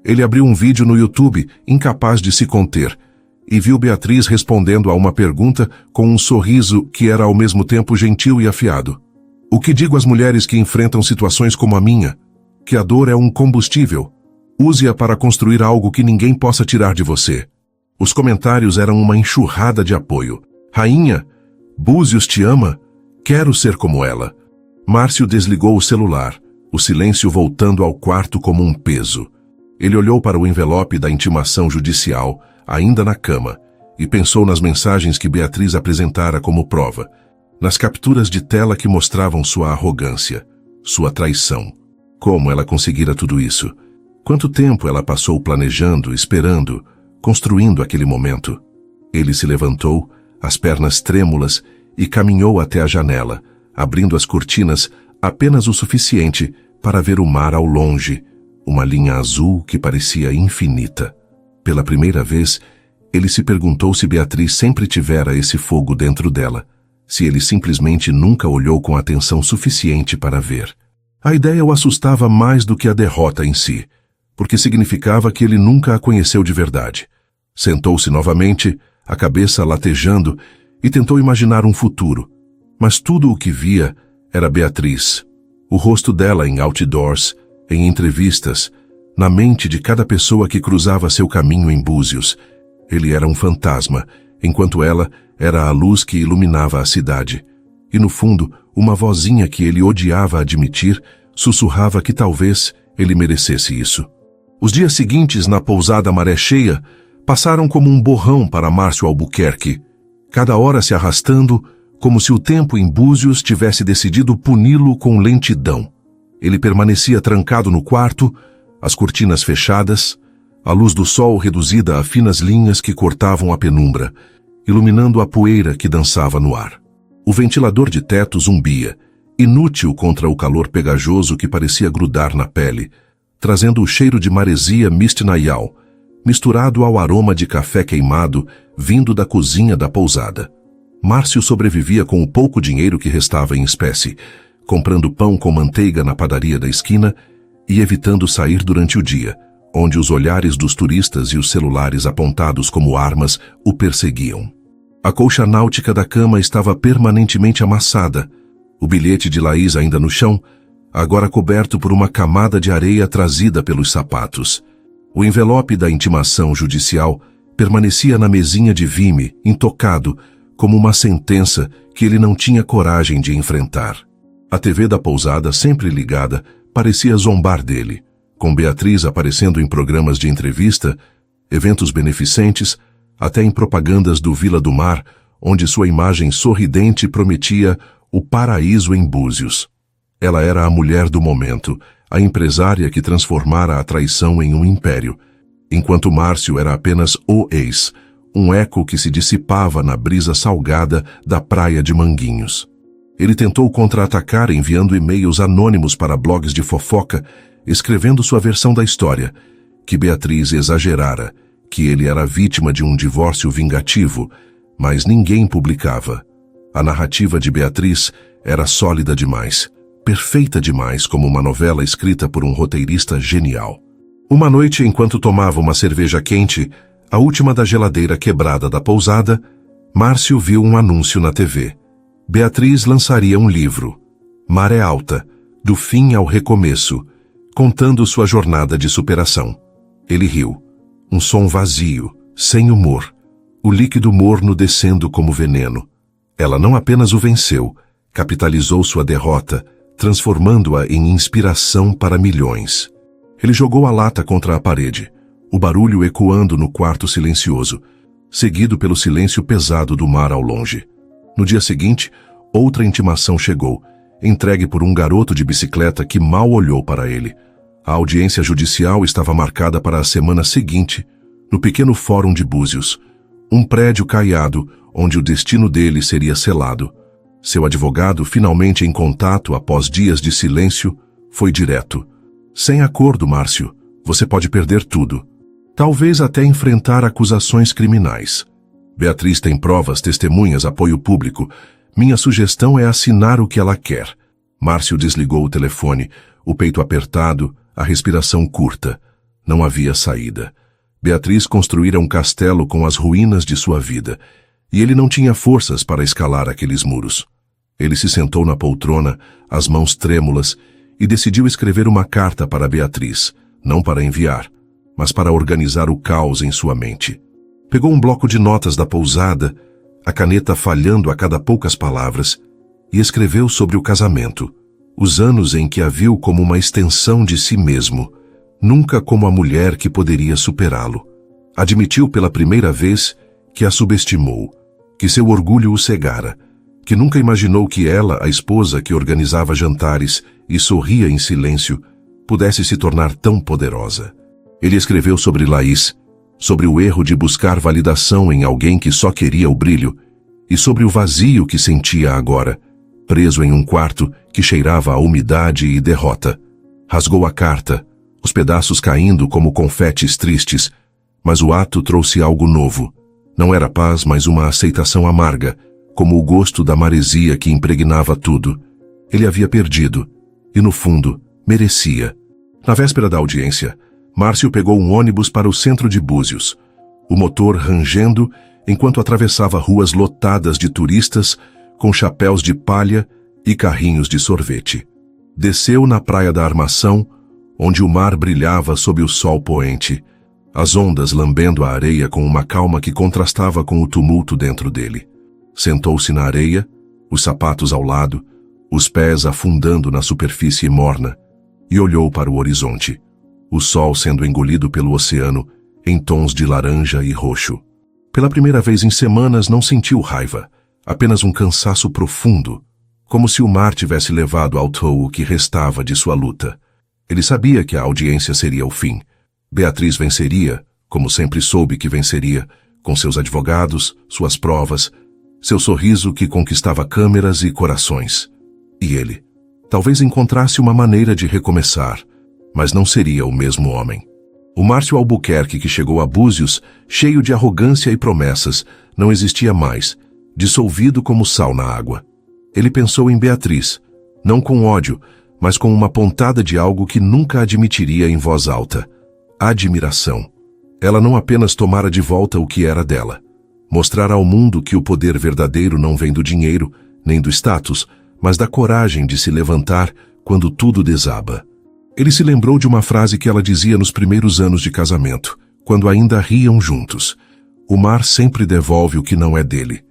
Ele abriu um vídeo no YouTube, incapaz de se conter, e viu Beatriz respondendo a uma pergunta com um sorriso que era ao mesmo tempo gentil e afiado. O que digo às mulheres que enfrentam situações como a minha? Que a dor é um combustível. Use-a para construir algo que ninguém possa tirar de você. Os comentários eram uma enxurrada de apoio. Rainha, Búzios te ama? Quero ser como ela. Márcio desligou o celular, o silêncio voltando ao quarto como um peso. Ele olhou para o envelope da intimação judicial, ainda na cama, e pensou nas mensagens que Beatriz apresentara como prova, nas capturas de tela que mostravam sua arrogância, sua traição. Como ela conseguira tudo isso? Quanto tempo ela passou planejando, esperando, construindo aquele momento? Ele se levantou, as pernas trêmulas, e caminhou até a janela, abrindo as cortinas apenas o suficiente para ver o mar ao longe, uma linha azul que parecia infinita. Pela primeira vez, ele se perguntou se Beatriz sempre tivera esse fogo dentro dela, se ele simplesmente nunca olhou com atenção suficiente para ver. A ideia o assustava mais do que a derrota em si, porque significava que ele nunca a conheceu de verdade. Sentou-se novamente, a cabeça latejando, e tentou imaginar um futuro, mas tudo o que via Era Beatriz. O rosto dela em outdoors, em entrevistas, na mente de cada pessoa que cruzava seu caminho em Búzios. Ele era um fantasma, enquanto ela era a luz que iluminava a cidade. E no fundo, uma vozinha que ele odiava admitir, sussurrava que talvez ele merecesse isso. Os dias seguintes na pousada Maré Cheia passaram como um borrão para Márcio Albuquerque, cada hora se arrastando, como se o tempo em Búzios tivesse decidido puni-lo com lentidão. Ele permanecia trancado no quarto, as cortinas fechadas, a luz do sol reduzida a finas linhas que cortavam a penumbra, iluminando a poeira que dançava no ar. O ventilador de teto zumbia, inútil contra o calor pegajoso que parecia grudar na pele, trazendo o cheiro de maresia mistinaial, misturado ao aroma de café queimado vindo da cozinha da pousada. Márcio sobrevivia com o pouco dinheiro que restava em espécie, comprando pão com manteiga na padaria da esquina e evitando sair durante o dia, onde os olhares dos turistas e os celulares apontados como armas o perseguiam. A colcha náutica da cama estava permanentemente amassada, o bilhete de Laís ainda no chão, agora coberto por uma camada de areia trazida pelos sapatos. O envelope da intimação judicial permanecia na mesinha de vime, intocado, como uma sentença que ele não tinha coragem de enfrentar. A TV da pousada, sempre ligada, parecia zombar dele, com Beatriz aparecendo em programas de entrevista, eventos beneficentes, até em propagandas do Vila do Mar, onde sua imagem sorridente prometia o paraíso em Búzios. Ela era a mulher do momento, a empresária que transformara a traição em um império, enquanto Márcio era apenas o ex, um eco que se dissipava na brisa salgada da praia de Manguinhos. Ele tentou contra-atacar enviando e-mails anônimos para blogs de fofoca, escrevendo sua versão da história, que Beatriz exagerara, que ele era vítima de um divórcio vingativo, mas ninguém publicava. A narrativa de Beatriz era sólida demais, perfeita demais como uma novela escrita por um roteirista genial. Uma noite, enquanto tomava uma cerveja quente, a última da geladeira quebrada da pousada, Márcio viu um anúncio na TV. Beatriz lançaria um livro, Maré Alta, do fim ao recomeço, contando sua jornada de superação. Ele riu. Um som vazio, sem humor, o líquido morno descendo como veneno. Ela não apenas o venceu, capitalizou sua derrota, transformando-a em inspiração para milhões. Ele jogou a lata contra a parede, o barulho ecoando no quarto silencioso, seguido pelo silêncio pesado do mar ao longe. No dia seguinte, outra intimação chegou, entregue por um garoto de bicicleta que mal olhou para ele. A audiência judicial estava marcada para a semana seguinte, no pequeno fórum de Búzios, um prédio caiado onde o destino dele seria selado. Seu advogado, finalmente em contato após dias de silêncio, foi direto. Sem acordo, Márcio, você pode perder tudo. Talvez até enfrentar acusações criminais. Beatriz tem provas, testemunhas, apoio público. Minha sugestão é assinar o que ela quer. Márcio desligou o telefone, o peito apertado, a respiração curta. Não havia saída. Beatriz construíra um castelo com as ruínas de sua vida, e ele não tinha forças para escalar aqueles muros. Ele se sentou na poltrona, as mãos trêmulas, e decidiu escrever uma carta para Beatriz, não para enviar, mas para organizar o caos em sua mente. Pegou um bloco de notas da pousada, a caneta falhando a cada poucas palavras, e escreveu sobre o casamento, os anos em que a viu como uma extensão de si mesmo, nunca como a mulher que poderia superá-lo. Admitiu pela primeira vez que a subestimou, que seu orgulho o cegara, que nunca imaginou que ela, a esposa que organizava jantares e sorria em silêncio, pudesse se tornar tão poderosa. Ele escreveu sobre Laís, sobre o erro de buscar validação em alguém que só queria o brilho, e sobre o vazio que sentia agora, preso em um quarto que cheirava a umidade e derrota. Rasgou a carta, os pedaços caindo como confetes tristes, mas o ato trouxe algo novo. Não era paz, mas uma aceitação amarga, como o gosto da maresia que impregnava tudo. Ele havia perdido, e no fundo, merecia. Na véspera da audiência, Márcio pegou um ônibus para o centro de Búzios, o motor rangendo enquanto atravessava ruas lotadas de turistas com chapéus de palha e carrinhos de sorvete. Desceu na praia da Armação, onde o mar brilhava sob o sol poente, as ondas lambendo a areia com uma calma que contrastava com o tumulto dentro dele. Sentou-se na areia, os sapatos ao lado, os pés afundando na superfície morna, e olhou para o horizonte, o sol sendo engolido pelo oceano em tons de laranja e roxo. Pela primeira vez em semanas não sentiu raiva, apenas um cansaço profundo, como se o mar tivesse levado ao toa o que restava de sua luta. Ele sabia que a audiência seria o fim. Beatriz venceria, como sempre soube que venceria, com seus advogados, suas provas, seu sorriso que conquistava câmeras e corações. E ele? Talvez encontrasse uma maneira de recomeçar, mas não seria o mesmo homem. O Márcio Albuquerque que chegou a Búzios, cheio de arrogância e promessas, não existia mais, dissolvido como sal na água. Ele pensou em Beatriz, não com ódio, mas com uma pontada de algo que nunca admitiria em voz alta: admiração. Ela não apenas tomara de volta o que era dela, mostrara ao mundo que o poder verdadeiro não vem do dinheiro, nem do status, mas da coragem de se levantar quando tudo desaba. Ele se lembrou de uma frase que ela dizia nos primeiros anos de casamento, quando ainda riam juntos: o mar sempre devolve o que não é dele.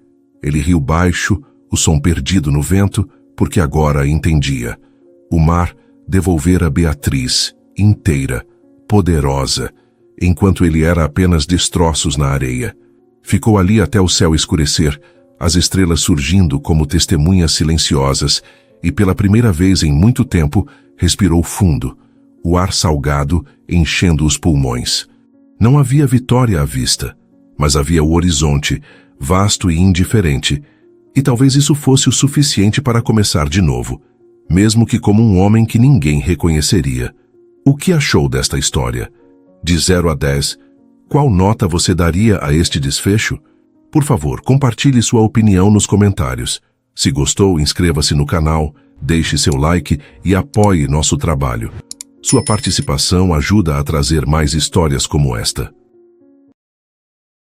Ele riu baixo, o som perdido no vento, porque agora entendia. O mar devolvera Beatriz, inteira, poderosa, enquanto ele era apenas destroços na areia. Ficou ali até o céu escurecer, as estrelas surgindo como testemunhas silenciosas, e pela primeira vez em muito tempo respirou fundo, o ar salgado enchendo os pulmões. Não havia vitória à vista, mas havia o horizonte, vasto e indiferente, e talvez isso fosse o suficiente para começar de novo, mesmo que como um homem que ninguém reconheceria. O que achou desta história? De 0 a 10, qual nota você daria a este desfecho? Por favor, compartilhe sua opinião nos comentários. Se gostou, inscreva-se no canal, deixe seu like e apoie nosso trabalho. Sua participação ajuda a trazer mais histórias como esta.